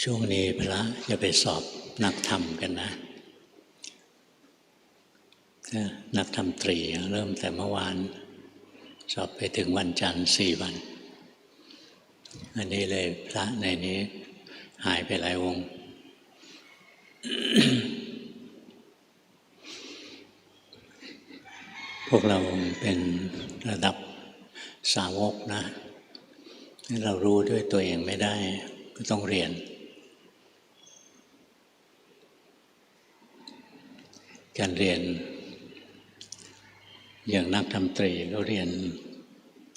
ช่วงนี้พระจะไปสอบนักธรรมกันนะนักธรรมตรีเริ่มแต่เมื่อวานสอบไปถึงวันจันทร์4 วันอันนี้เลยพระในนี้หายไปหลายองค์ พวกเราเป็นระดับสาวกนะเรารู้ด้วยตัวเองไม่ได้ก็ต้องเรียนการเรียนอย่างนักธรรมตรีก็เรียน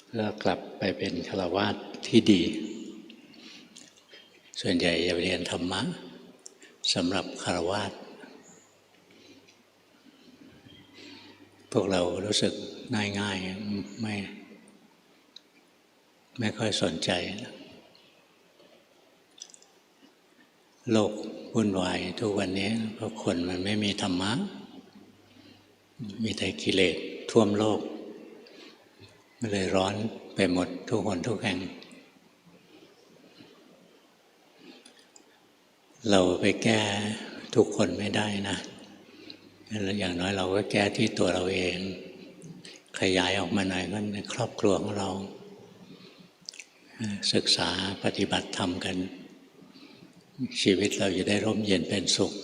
เพื่อกลับไปเป็นฆราวาสที่ดีส่วนใหญ่จะเรียนธรรมะสำหรับฆราวาสพวกเรารู้สึกง่ายๆไม่ค่อยสนใจโลกวุ่นวายทุกวันนี้เพราะคนมันไม่มีธรรมะมีแต่กิเลสท่วมโลกมันเลยร้อนไปหมดทุกคนทุกแห่งเราไปแก้ทุกคนไม่ได้นะอย่างน้อยเราก็แก้ที่ตัวเราเองขยายออกมาหน่อยก็ในครอบครัวของเราศึกษาปฏิบัติธรรมกันชีวิตเราจะได้ร่มเย็นเป็นสุข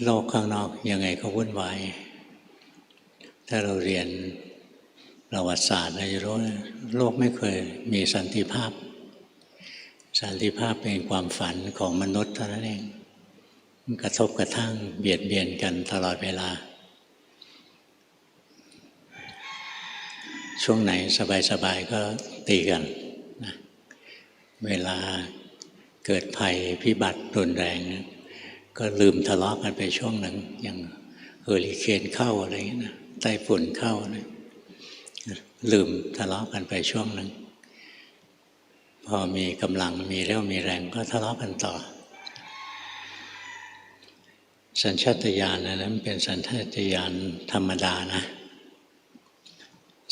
โลกข้างนอกยังไงก็วุ่นวายถ้าเราเรียนประวัติศาสตร์เราจะรู้โลกไม่เคยมีสันติภาพสันติภาพเป็นความฝันของมนุษย์เท่านั้นเองมันกระทบกระทั่งเบียดเบียนกันตลอดเวลาช่วงไหนสบายๆก็ตีกันนะเวลาเกิดภัยพิบัติรุนแรงก็ลืมทะเลาะกันไปช่วงหนึ่งอย่างเฮอริเคนเข้าอะไรอย่างนี้นะไต้ฝุ่นเข้านะลืมทะเลาะกันไปช่วงหนึ่งพอมีกำลังมีเรี่ยวมีแรงก็ทะเลาะกันต่อสัญชาตญาณนั้นเป็นสัญชาตญาณธรรมดานะ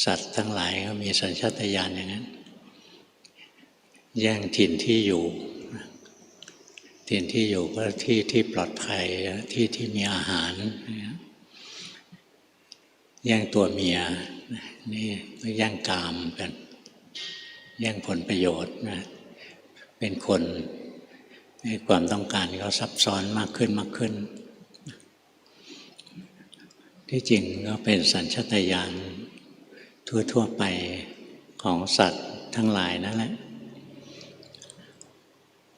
สัตว์ทั้งหลายก็มีสัญชาตญาณอย่างนั้นแย่งถิ่นที่อยู่ถิ่นที่อยู่ก็ที่ปลอดภัยที่มีอาหารแย่งตัวเมียนี่ก็แย่งกามกันแย่งผลประโยชน์นะเป็นคนความต้องการเขาซับซ้อนมากขึ้นที่จริงก็เป็นสัญชาตญาณทั่วไปของสัตว์ทั้งหลายนั่นแหละ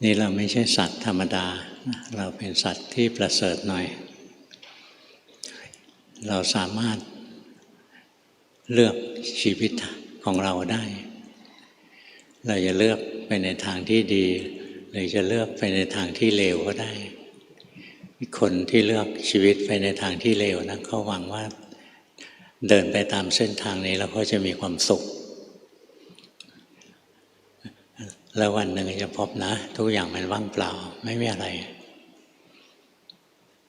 นี่เราไม่ใช่สัตว์ธรรมดาเราเป็นสัตว์ที่ประเสริฐหน่อยเราสามารถเลือกชีวิตของเราได้เราจะเลือกไปในทางที่ดีหรือจะเลือกไปในทางที่เลวก็ได้คนที่เลือกชีวิตไปในทางที่เลวนะเขาหวังว่าเดินไปตามเส้นทางนี้แล้วเขาจะมีความสุขแล้ววันหนึ่งจะพบนะทุกอย่างมันว่างเปล่าไม่มีอะไร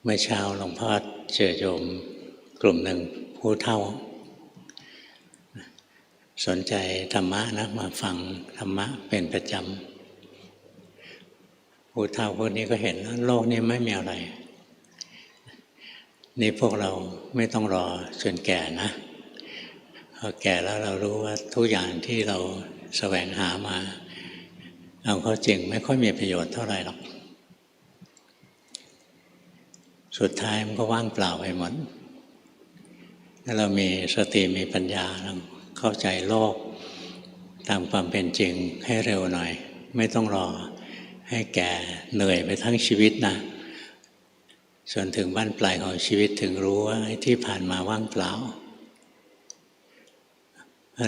เมื่อเช้าหลวงพ่อเจอโยมกลุ่มหนึ่งผู้เฒ่าสนใจธรรมะนะมาฟังธรรมะเป็นประจำผู้เฒ่าพวกนี้ก็เห็นว่าโลกนี้ไม่มีอะไรนี่พวกเราไม่ต้องรอจนแก่นะพอแก่แล้วเรารู้ว่าทุกอย่างที่เราแสวงหามาเอาเข้าจริงไม่ค่อยมีประโยชน์เท่าไหร่หรอกสุดท้ายมันก็ว่างเปล่าไปหมดถ้าเรามีสติมีปัญญาเราเข้าใจโลกตามความเป็นจริงให้เร็วหน่อยไม่ต้องรอให้แก่เหนื่อยไปทั้งชีวิตนะจนถึงบั้นปลายของชีวิตถึงรู้ว่าที่ผ่านมาว่างเปล่า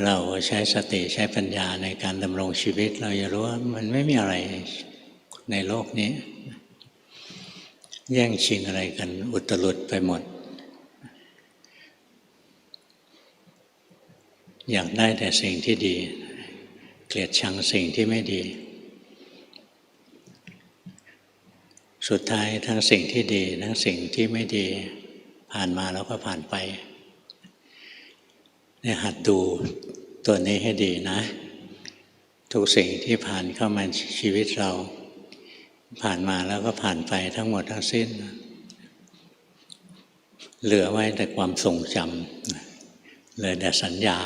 เราใช้สติใช้ปัญญาในการดำรงชีวิตเราจะรู้ว่ามันไม่มีอะไรในโลกนี้แย่งชิงอะไรกันอุตลุดไปหมดอยากได้แต่สิ่งที่ดีเกลียดชังสิ่งที่ไม่ดีสุดท้ายทั้งสิ่งที่ดีทั้งสิ่งที่ไม่ดีผ่านมาแล้วก็ผ่านไปเนี่ยหัดดูตัวนี้ให้ดีนะทุกสิ่งที่ผ่านเข้ามาชีวิตเรา ผ่านมาแล้วก็ผ่านไปทั้งหมดทั้งสิ้นเหลือไว้แต่ความทรงจำเหลือแต่สัญญา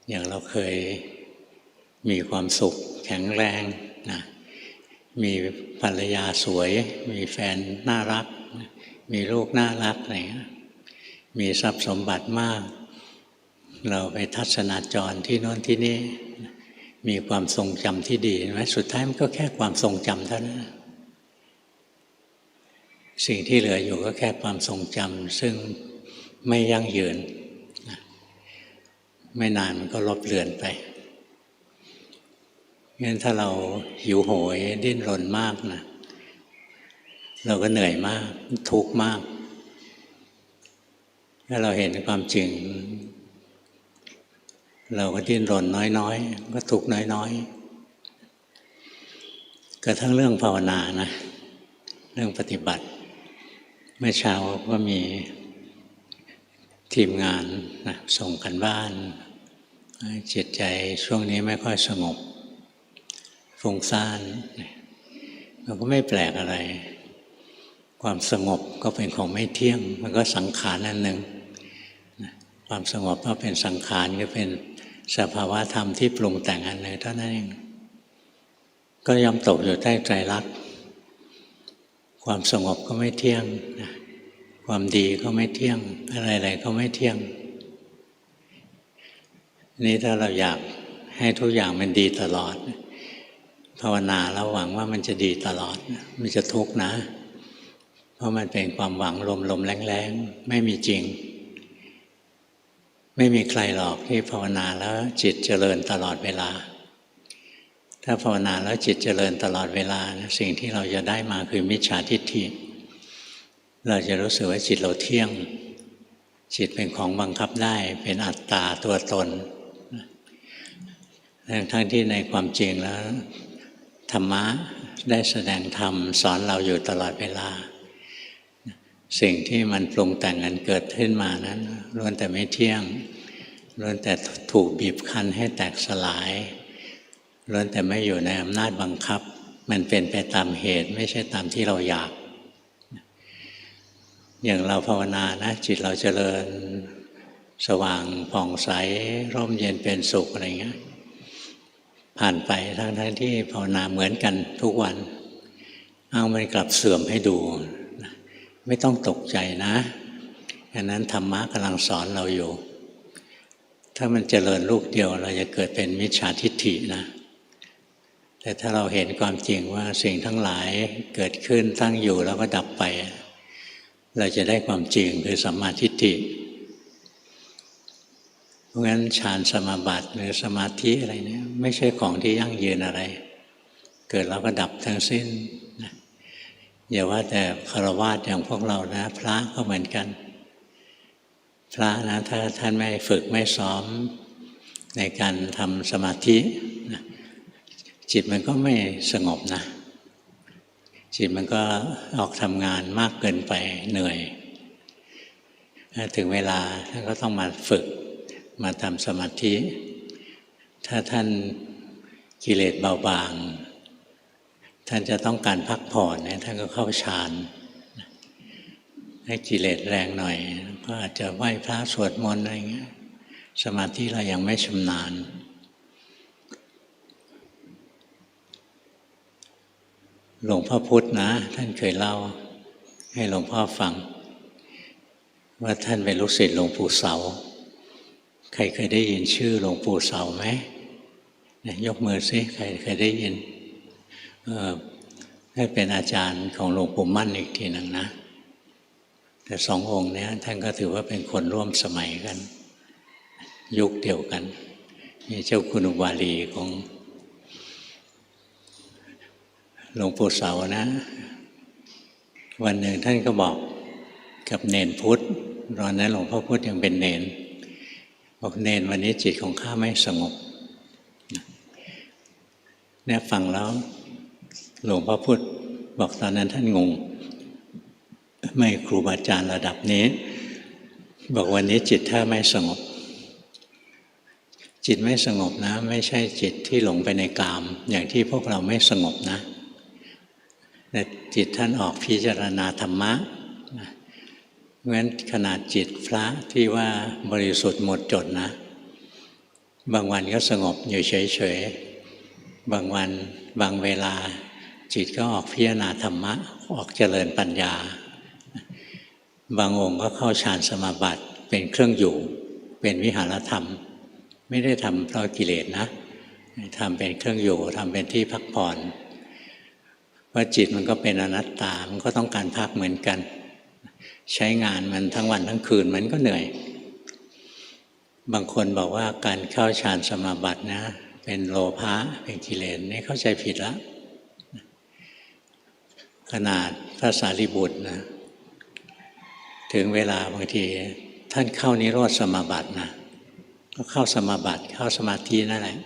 อย่างเราเคยมีความสุขแข็งแรงนะมีภรรยาสวยมีแฟนน่ารักมีลูกน่ารักอะไรเงี้ยมีทรัพย์สมบัติมากเราไปทัศนาจรที่โน้นที่นี่มีความทรงจำที่ดีไหมสุดท้ายมันก็แค่ความทรงจำเท่านั้นสิ่งที่เหลืออยู่ก็แค่ความทรงจำซึ่งไม่ยั่งยืนไม่นานมันก็ลบเลือนไปงั้นถ้าเราหิวโหยดิ้นรนมากนะเราก็เหนื่อยมากทุกข์มากถ้าเราเห็นความจริงเราก็ดิ้นรนน้อยๆก็ทุกข์น้อยๆกระทั่งเรื่องภาวนานะเรื่องปฏิบัติเมื่อเช้าก็มีทีมงานนะส่งกันบ้านจิตใจช่วงนี้ไม่ค่อยสงบฟุ้งซ่านมันก็ไม่แปลกอะไรความสงบก็เป็นของไม่เที่ยงมันก็สังขารอันหนึ่งความสงบก็เป็นสังขารก็เป็นสภาวะธรรมที่ปรุงแต่งอันหนึ่งเท่านั้นเองก็ย่อมตกอยู่ใต้ไตรลักษณ์ความสงบก็ไม่เที่ยงความดีก็ไม่เที่ยงอะไรๆก็ไม่เที่ยงนี่ถ้าเราอยากให้ทุกอย่างมันดีตลอดภาวนาแล้วหวังว่ามันจะดีตลอดมันจะทุกข์นะเพราะมันเป็นความหวังลมๆแรงๆไม่มีจริงไม่มีใครหรอกที่ภาวนาแล้วจิตเจริญตลอดเวลาถ้าภาวนาแล้วจิตเจริญตลอดเวลานะสิ่งที่เราจะได้มาคือมิจฉาทิฏฐิเราจะรู้สึกว่าจิตเราเที่ยงจิตเป็นของบังคับได้เป็นอัตตาตัวตนทั้งที่ในความจริงแล้วธรรมะได้แสดงธรรมสอนเราอยู่ตลอดเวลาสิ่งที่มันปรุงแต่งกันเกิดขึ้นมานั้นล้วนแต่ไม่เที่ยงล้วนแต่ถูกบีบคั้นให้แตกสลายล้วนแต่ไม่อยู่ในอำนาจบังคับมันเป็นไปตามเหตุไม่ใช่ตามที่เราอยากอย่างเราภาวนานะจิตเราเจริญสว่างผ่องใสร่มเย็นเป็นสุขอะไรเงี้ยผ่านไปทั้งที่ภาวนาเหมือนกันทุกวันเอามันกลับเสื่อมให้ดูไม่ต้องตกใจนะอันนั้นธรรมะกำลังสอนเราอยู่ถ้ามันเจริญลูกเดียวเราจะเกิดเป็นมิจฉาทิฏฐินะแต่ถ้าเราเห็นความจริงว่าสิ่งทั้งหลายเกิดขึ้นตั้งอยู่แล้วก็ดับไปเราจะได้ความจริงคือสัมมาทิฏฐิเพราะงั้นฌานสมาบัติหรือสมาธิอะไรเนี่ยไม่ใช่ของที่ยั่งยืนอะไรเกิดแล้วก็ดับทั้งสิ้นนะอย่าว่าแต่ฆราวาสอย่างพวกเรานะพระก็เหมือนกันพระนะถ้าท่านไม่ฝึกไม่ซ้อมในการทำสมาธินะจิตมันก็ไม่สงบนะจิตมันก็ออกทำงานมากเกินไปเหนื่อยถึงเวลาท่านก็ต้องมาฝึกมาทำสมาธิถ้าท่านกิเลสเบาบางท่านจะต้องการพักผ่อนเนี่ยท่านก็เข้าฌานให้กิเลสแรงหน่อยก็อาจจะไหว้พระสวดมนต์อะไรเงี้ยสมาธิเรายังไม่ชำนาญหลวงพ่อพุธนะท่านเคยเล่าให้หลวงพ่อฟังว่าท่านเป็นลูกศิษย์หลวงปู่เสาใครเคยได้ยินชื่อหลวงปู่เสาไหมยกมือสิใครเคยได้ยินได้เป็นอาจารย์ของหลวงปู่มั่นอีกทีหนึ่งนะแต่สององค์นี้ท่านก็ถือว่าเป็นคนร่วมสมัยกันยุคเดียวกันมีเจ้าคุณอุบาลีของหลวงปู่เสานะวันหนึ่งท่านก็บอกกับเนนพุทธตอนนั้นหลวงพ่อพุธยังเป็นเนนบอกเนนวันนี้จิตของข้าไม่สงบเนี่ยฟังแล้วหลวงพ่อพุธบอกตอนนั้นท่านงงไม่ครูบาอาจารย์ระดับนี้บอกวันนี้จิตถ้าไม่สงบจิตไม่สงบนะไม่ใช่จิตที่หลงไปในกามอย่างที่พวกเราไม่สงบนะ แต่จิตท่านออกพิจารณาธรรมะเพราะฉะนั้นขนาดจิตพระที่ว่าบริสุทธิ์หมดจดนะบางวันก็สงบอยู่เฉยๆบางวันบางเวลาจิตก็ออกพิจารณาธรรมะออกเจริญปัญญาบางองค์ก็เข้าฌานสมาบัติเป็นเครื่องอยู่เป็นวิหารธรรมไม่ได้ทำเพราะกิเลสนะทำเป็นเครื่องอยู่ทำเป็นที่พักผ่อนเพราะจิตมันก็เป็นอนัตตามันก็ต้องการพักเหมือนกันใช้งานมันทั้งวันทั้งคืนมันก็เหนื่อยบางคนบอกว่าการเข้าฌานสมาบัตินะเป็นโลภะเป็นกิเลสนี่เข้าใจผิดแล้วขนาดพระสารีบุตรนะถึงเวลาบางทีท่านเข้านิโรธสมาบัตินะก็เข้าสมาบัติเข้าสมาธินั่นแหละ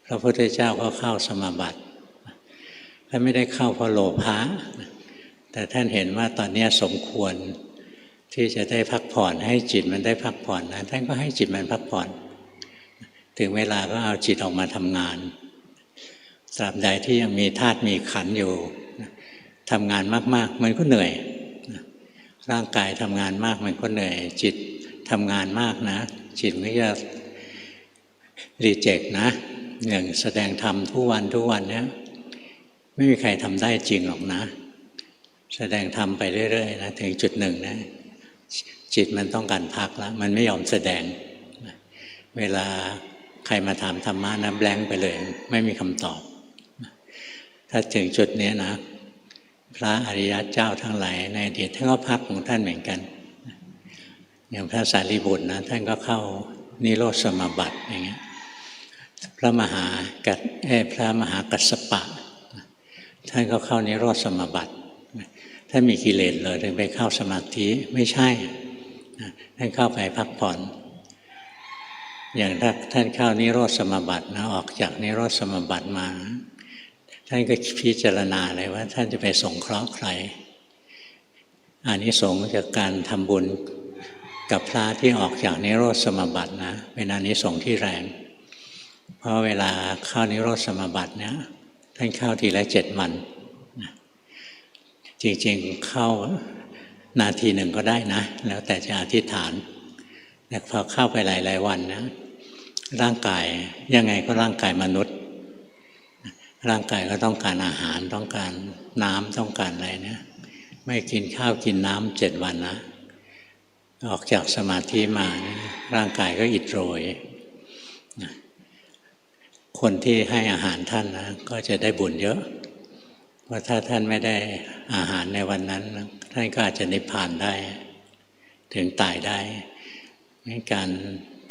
พระพุทธเจ้าก็เข้าสมาบัติท่านไม่ได้เข้าเพราะโลภะแต่ท่านเห็นว่าตอนนี้สมควรที่จะได้พักผ่อนให้จิตมันได้พักผ่อนนะท่านก็ให้จิตมันพักผ่อนถึงเวลาก็เอาจิตออกมาทำงานตราบใดที่ยังมีธาตุมีขันธ์อยู่ทำงานมากๆมันก็เหนื่อยร่างกายทำงานมากมันก็เหนื่อยจิตทำงานมากนะจิตมันก็จะรีเจ็คนะอย่างแสดงธรรมทุกวันเนี่ยไม่มีใครทำได้จริงหรอกนะแสดงธรรมไปเรื่อยๆนะถึงจุดหนึ่งนะจิตมันต้องการพักแล้วมันไม่ยอมแสดงเวลาใครมาถามธรรมะนะแบงค์ไปเลยไม่มีคำตอบถ้าถึงจุดนี้นะพระอริยเจ้าทั้งหลายในอดีตท่านก็พักของท่านเหมือนกันอย่างพระสารีบุตรนะท่านก็เข้านิโรธสมาบัติอย่างเงี้ยพระมหากัสสปะท่านก็เข้านิโรธสมาบัติท่านมีกิเลสเลยถึงไปเข้าสมาธิไม่ใช่ท่านเข้าไปพักผ่อนอย่างถ้าท่านเข้านิโรธสมาบัตินะออกจากนิโรธสมาบัติมาท่านก็พิจารณาเลยว่าท่านจะไปสงเคราะห์ใครอานิสงส์จากการทำบุญกับพระที่ออกจากนิโรธสมาบัตินะเป็นอานิสงส์ที่แรงเพราะเวลาเข้านิโรธสมาบัติเนี่ยท่านเข้าทีละ7 วันจริงๆเข้านาทีหนึ่งก็ได้นะแล้วแต่จะอธิษฐานแต่พอเข้าไปหลายๆวันนะร่างกายยังไงก็ร่างกายมนุษย์ร่างกายก็ต้องการอาหารต้องการน้ำต้องการอะไรเนี่ยไม่กินข้าวกินน้ำ7 วันนะออกจากสมาธิมาร่างกายก็อิดโรยคนที่ให้อาหารท่านนะก็จะได้บุญเยอะเพราะถ้าท่านไม่ได้อาหารในวันนั้นท่านก็อาจจะนิพพานได้ถึงตายได้ในการ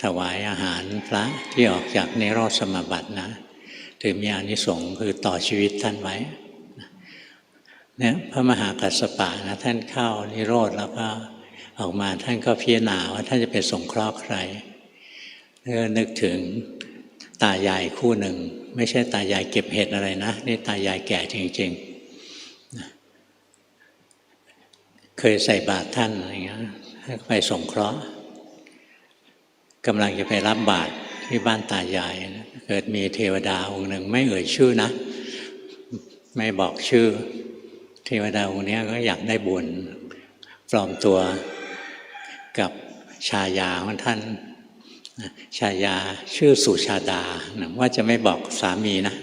ถวายอาหารพระที่ออกจากนิโรธสมาบัตินะถึงมีอานิสงส์คือต่อชีวิตท่านไว้เนี่ยพระมหากัสสปะนะท่านเข้านิโรธแล้วก็ออกมาท่านก็พิจารณาว่าท่านจะไปสงเคราะห์ใครแล้วก็นึกถึงตายายคู่หนึ่งไม่ใช่ตายายเก็บเห็ดอะไรนะนี่ตายายแก่จริงๆเคยใส่บาตรท่านอะไรเงี้ยไปสงเคราะห์กำลังจะไปรับบาตรที่บ้านตายายเกิดมีเทวดาองค์หนึ่งไม่เอ่ยชื่อนะไม่บอกชื่อเทวดาองค์นี้ก็อยากได้บุญปลอมตัวกับชายาของท่านชายาชื่อสุชาดาว่าจะไม่บอกสามีนะ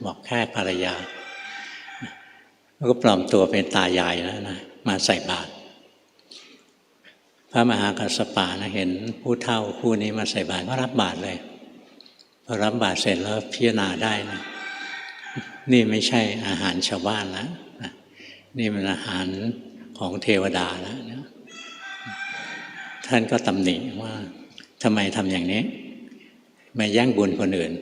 บอกแค่ภรรยาแล้วก็ปลอมตัวเป็นตายายแล้วนะมาใส่บาตรพระมหากัสสปะนะเห็นผู้เฒ่าคู่นี้มาใส่บาตรก็รับบาตรเลยพอรับบาตรเสร็จแล้วพิจารณาได้นะนี่ไม่ใช่อาหารชาวบ้านแล้วนี่เป็นอาหารของเทวดาแล้วนะท่านก็ตำหนิว่าทำไมทำอย่างนี้ไม่แย่งบุญคนอื่น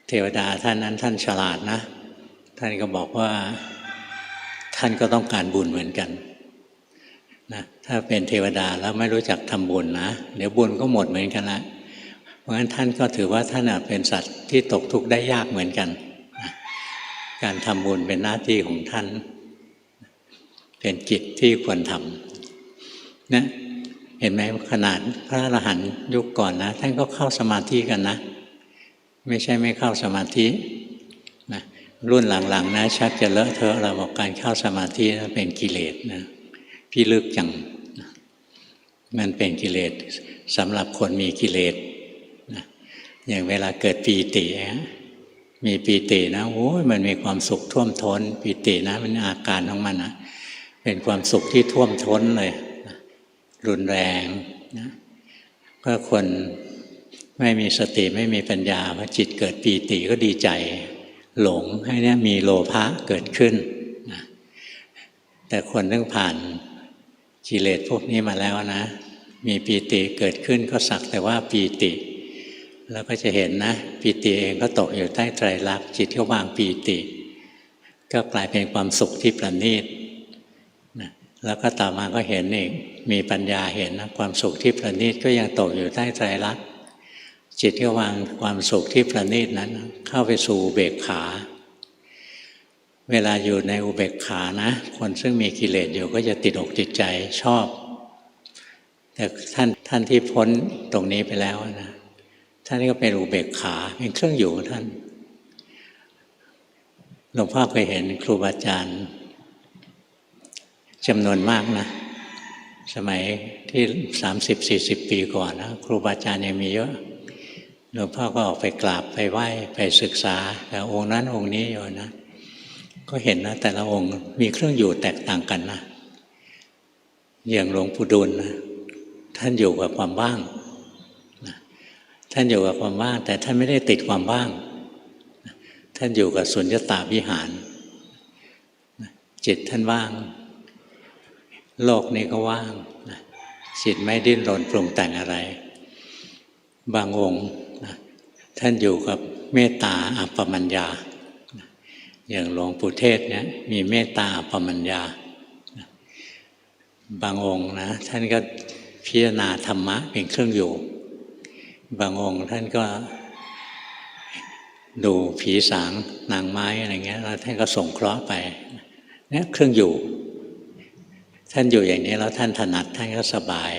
เทวดาท่านนั้นท่านฉลาดนะท่านก็บอกว่าท่านก็ต้องการบุญเหมือนกันนะถ้าเป็นเทวดาแล้วไม่รู้จักทำบุญนะเดี๋ยวบุญก็หมดเหมือนกันละเพราะฉะนั้นท่านก็ถือว่าท่านเป็นสัตว์ที่ตกทุกข์ได้ยากเหมือนกันนะการทำบุญเป็นหน้าที่ของท่านเป็นกิจที่ควรทำนะเห็นไหมขนาดพระอรหันต์ยุคก่อนนะท่านก็เข้าสมาธิกันนะไม่ใช่ไม่เข้าสมาธินะ รุ่นหลังๆนะชักจะเลอะเทอะเราบอกการเข้าสมาธินั้นเป็นกิเลสนะพี่ลึกจังมันเป็นกิเลสสำหรับคนมีกิเลสนะอย่างเวลาเกิดปีติมีปีตินะโอ้ยมันมีความสุขท่วมท้นปีตินะมันอาการของมันนะเป็นความสุขที่ท่วมท้นเลยนะรุนแรงนะก็คนไม่มีสติไม่มีปัญญาพอจิตเกิดปีติก็ดีใจหลงให้เนี่ยมีโลภะเกิดขึ้นนะแต่คนต้องผ่านกิเลสพวกนี้มาแล้วนะมีปีติเกิดขึ้นก็สักแต่ว่าปีติแล้วก็จะเห็นนะปีติเองก็ตกอยู่ใต้ไตรลักษณ์จิตก็วางปีติก็กลายเป็นความสุขที่ประณีตนะแล้วก็ต่อมาก็เห็นอีกมีปัญญาเห็นนะความสุขที่ประณีตก็ยังตกอยู่ใต้ไตรลักษณ์จิตก็วางความสุขที่ประณีตนั้นเข้าไปสู่อุเบกขาเวลาอยู่ในอุเบกขานะคนซึ่งมีกิเลสอยู่ก็จะติดอกติดใจชอบแต่ท่านที่พ้นตรงนี้ไปแล้วนะท่านก็เป็นอุเบกขาเป็นเครื่องอยู่ของท่านหลวงพ่อเคยเห็นครูบาอาจารย์จำนวนมากนะสมัยที่30-40 ปีก่อนนะครูบาอาจารย์ยังมีเยอะหลวงพ่อก็ออกไปกราบไปไหว้ไปศึกษาแต่องค์นั้นองค์นี้อยู่นะก็เห็นนะแต่ละองค์มีเครื่องอยู่แตกต่างกันนะอย่างหลวงปู่ดูลนะท่านอยู่กับความว่างท่านอยู่กับความว่างแต่ท่านไม่ได้ติดความว่างท่านอยู่กับสุญญตาวิหารจิตท่านว่างโลกนี้ก็ว่างจิตไม่ดิ้นรนปรุงแต่งอะไรบางองค์ท่านอยู่กับเมตตาอัปปมัญญาอย่างหลวงปู่เทศเนี่ยมีเมตตาอัปปมัญญาบางองค์นะท่านก็พิจารณาธรรมะเป็นเครื่องอยู่บางองค์ท่านก็ดูผีสางนางไม้อะไรเงี้ยแล้วท่านก็ส่งเคราะห์ไปเนี่ยเครื่องอยู่ท่านอยู่อย่างนี้แล้วท่านถนัดท่านก็สบาย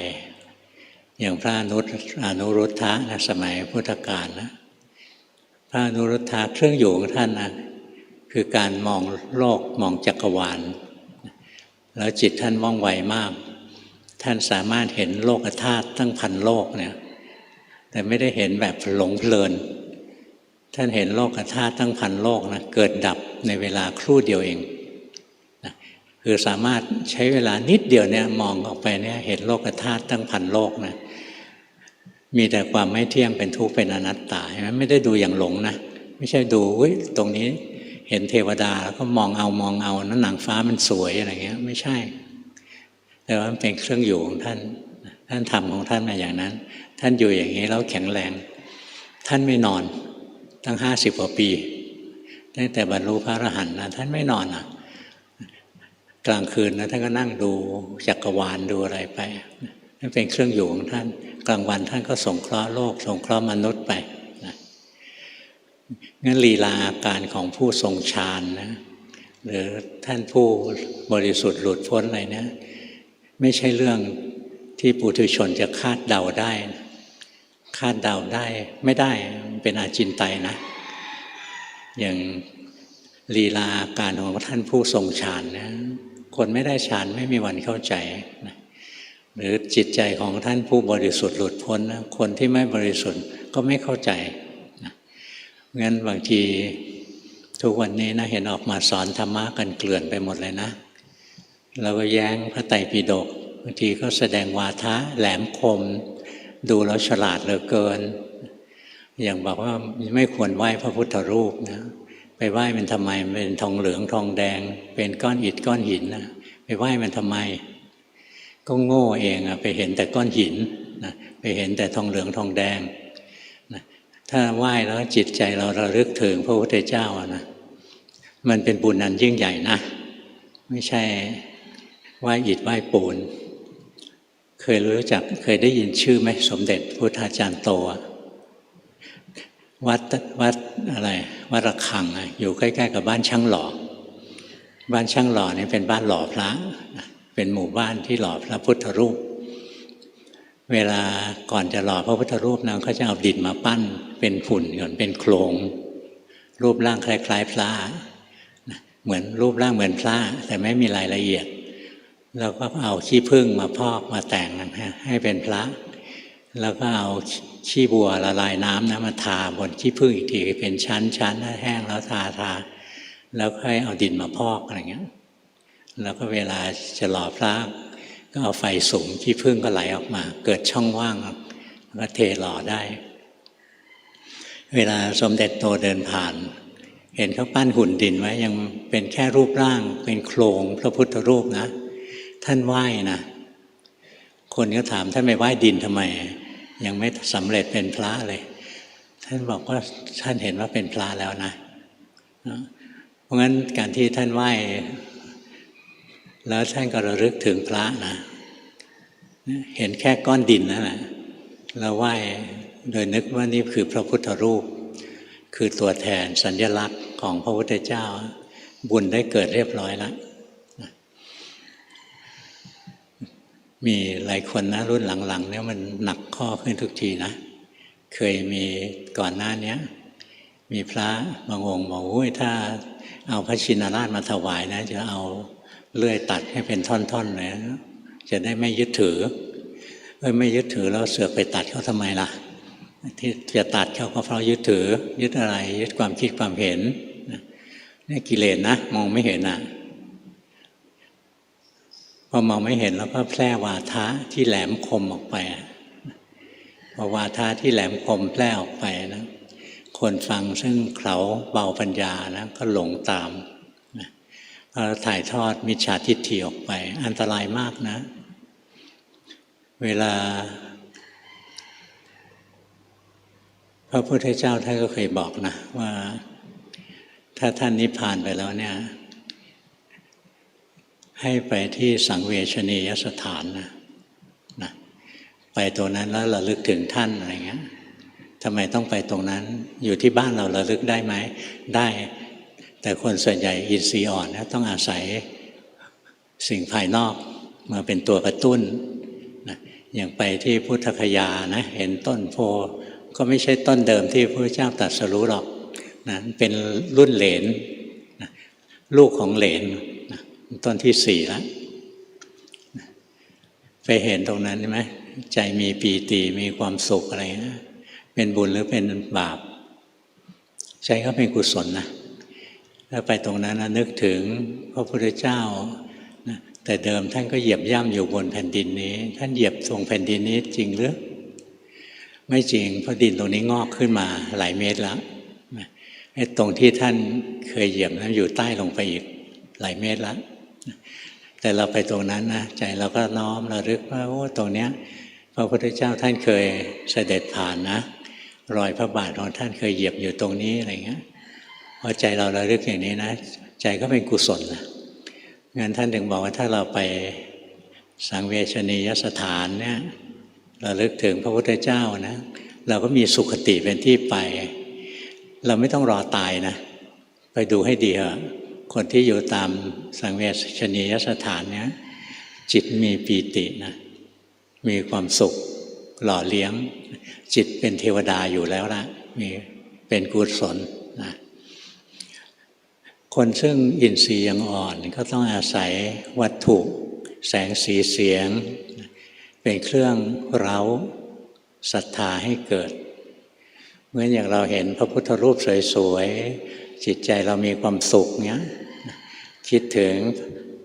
อย่างพระอนุรุทธะนะสมัยพุทธกาลนะพระอนุรุทธะเครื่องอยู่ของท่านนะคือการมองโลกมองจักรวาลแล้วจิตท่านว่องไวมากท่านสามารถเห็นโลกธาตุตั้งพันโลกเนี่ยแต่ไม่ได้เห็นแบบหลงเพลินท่านเห็นโลกธาตุตั้งพันโลกนะเกิดดับในเวลาครู่เดียวเองนะคือสามารถใช้เวลานิดเดียวเนี่ยมองออกไปเนี่ยเห็นโลกธาตุตั้งพันโลกนะมีแต่ความไม่เที่ยงเป็นทุกข์เป็นอนัตตาไม่ได้ดูอย่างหลงนะไม่ใช่ดูตรงนี้เห็นเทวดาแล้วก็มองเอานั้นหนังฟ้ามันสวยอะไรเงี้ยไม่ใช่แต่ว่ามันเป็นเครื่องอยู่ของท่านทำของท่านมาอย่างนั้นท่านอยู่อย่างนี้แล้วแข็งแรงท่านไม่นอนตั้ง50 กว่าปีตั้งแต่บรรลุพระอรหันต์นะท่านไม่นอนกลางคืนนะท่านก็นั่งดูจักรวาลดูอะไรไปนั่นเป็นเครื่องอยู่ของท่านกลางวันท่านก็สงเคราะห์โลกสงเคราะห์มนุษย์ไปงั้นลีลาอาการของผู้ทรงฌานนะหรือท่านผู้บริสุทธิ์หลุดพ้นอะไรเนี่ยไม่ใช่เรื่องที่ปุถุชนจะคาดเดาได้คาดเดาได้ไม่ได้เป็นอาจินไตยนะอย่างลีลาอาการของท่านผู้ทรงฌานนะคนไม่ได้ฌานไม่มีวันเข้าใจนะหรือจิตใจของท่านผู้บริสุทธิ์หลุดพ้นนะคนที่ไม่บริสุทธิ์ก็ไม่เข้าใจงั้นบางทีทุกวันนี้นะเห็นออกมาสอนธรรมะกันเกลื่อนไปหมดเลยนะเราก็แย้งพระไตรปิฎกบางทีก็แสดงวาทะแหลมคมดูแล้วฉลาดเหลือเกินอย่างบอกว่าไม่ควรไหว้พระพุทธรูปนะไปไหว้มันทำไมเป็นทองเหลืองทองแดงเป็นก้อนอิฐก้อนหินนะไปไหว้มันทำไมก็โง่เองไปเห็นแต่ก้อนหินนะไปเห็นแต่ทองเหลืองทองแดงถ้าไหว้แล้วจิตใจเราระลึกถึงพระพุทธเจ้านะมันเป็นบุญอันยิ่งใหญ่นะไม่ใช่ไหว้อิฐไหว้ปูนเคยเคยได้ยินชื่อไหมสมเด็จพุทธาจารย์โตวัดอะไรวัดระฆังอยู่ใกล้ๆกับบ้านช่างหล่อบ้านช่างหล่อนี่เป็นบ้านหล่อพระเป็นหมู่บ้านที่หล่อพระพุทธรูปเวลาก่อนจะหล่อพระพุทธรูปนั้นเขาจะเอาดินมาปั้นเป็นหุ่นก่อนเป็นโครงรูปร่างคล้ายๆพระ เหมือนรูปร่างเหมือนพระแต่ไม่มีรายละเอียดเราก็เอาขี้ผึ้งมาพอกมาแต่งให้เป็นพระแล้วก็เอาขี้บัวละลายน้ำนะมาทาบนขี้ผึ้งอีกทีเป็นชั้นแห้งแล้วทาแล้วค่อยเอาดินมาพอกอะไรเงี้ยแล้วก็เวลาจะหล่อพระก็เอาไฟสูงขี้ผึ้งก็ไหลออกมาเกิดช่องว่างแล้วก็เทหล่อได้เวลาสมเด็จโตเดินผ่านเห็นเขาปั้นหุ่นดินไว้ยังเป็นแค่รูปร่างเป็นโครงพระพุทธรูปนะท่านไหว้นะคนก็ถามท่านไปไหว้ดินทำไมยังไม่สำเร็จเป็นพระเลยท่านบอกว่าท่านเห็นว่าเป็นพระแล้วนะเพราะงั้นการที่ท่านไหว้แล้วท่านก็ระลึกถึงพระนะเห็นแค่ก้อนดินนั่นแหละเราไหว้โดยนึกว่านี่คือพระพุทธรูปคือตัวแทนสัญลักษณ์ของพระพุทธเจ้าบุญได้เกิดเรียบร้อยแล้วมีหลายคนนะรุ่นหลังๆเนี่ยมันหนักข้อขึ้นทุกทีนะเคยมีก่อนหน้านี้มีพระบางองค์บอกว่าถ้าเอาพระชินราชมาถวายนะจะเอาเลื่อยตัดให้เป็นท่อนๆเลยจะได้ไม่ยึดถือไม่ยึดถือแล้วเสือกไปตัดเขาทำไมล่ะที่จะตัดเขาก็เพราะยึดถือยึดอะไรยึดความคิดความเห็นนี่กิเลสนะมองไม่เห็นนะพอมองไม่เห็นแล้วก็แพร่วาทะที่แหลมคมออกไปพอวาทะที่แหลมคมแพร่ออกไปนะคนฟังซึ่งเขาเบาปัญญานะก็หลงตามพอถ่ายทอดมิจฉาทิฏฐิออกไปอันตรายมากนะเวลาพระพุทธเจ้าท่านก็เคยบอกนะว่าถ้าท่านนิพพานไปแล้วเนี่ยให้ไปที่สังเวชนียสถานนะไปตรงนั้นแล้วระลึกถึงท่านอะไรเงี้ยทำไมต้องไปตรงนั้นอยู่ที่บ้านเราระลึกได้ไหมได้แต่คนส่วนใหญ่อินทรีย์อ่อนนะต้องอาศัยสิ่งภายนอกมาเป็นตัวกระตุ้นนะอย่างไปที่พุทธคยานะเห็นต้นโพก็ไม่ใช่ต้นเดิมที่พระพุทธเจ้าตรัสรู้หรอกนะเป็นรุ่นเหลนนะลูกของเหลนนะต้นที่ 4แล้วนะไปเห็นตรงนั้นใช่ไหมใจมีปีติมีความสุขอะไรนะเป็นบุญหรือเป็นบาปใจก็เป็นกุศลนะแล้วไปตรงนั้นนะนึกถึงพระพุทธเจ้านะแต่เดิมท่านก็เหยียบย่ำอยู่บนแผ่นดินนี้ท่านเหยียบทรงแผ่นดินนี้จริงหรือไม่จริงเพราะดินตรงนี้งอกขึ้นมาหลายเมตรแล้วไอ้ตรงที่ท่านเคยเหยียบนั้นอยู่ใต้ลงไปอีกหลายเมตรแล้วแต่เราไปตรงนั้นนะใจเราก็น้อมระลึกว่าโอ้ตรงเนี้ยพระพุทธเจ้าท่านเคยเสด็จผ่านนะรอยพระบาทของท่านเคยเหยียบอยู่ตรงนี้อะไรเงี้ยพอใจเราระลึกอย่างนี้นะใจก็เป็นกุศลนะงั้นท่านถึงบอกว่าถ้าเราไปสังเวชนียสถานเนี่ยระลึกถึงพระพุทธเจ้านะเราก็มีสุขติเป็นที่ไปเราไม่ต้องรอตายนะไปดูให้ดีเถอะคนที่อยู่ตามสังเวชนียสถานเนี้ยจิตมีปีตินะมีความสุขหล่อเลี้ยงจิตเป็นเทวดาอยู่แล้วล่ะมีเป็นกุศลนะคนซึ่งอินทรีย์ยังอ่อนก็ต้องอาศัยวัตถุแสงสีเสียงเป็นเครื่องเร้าศรัทธาให้เกิดเหมือนอย่างเราเห็นพระพุทธรูปสวยๆจิตใจเรามีความสุขเนี้ยคิดถึง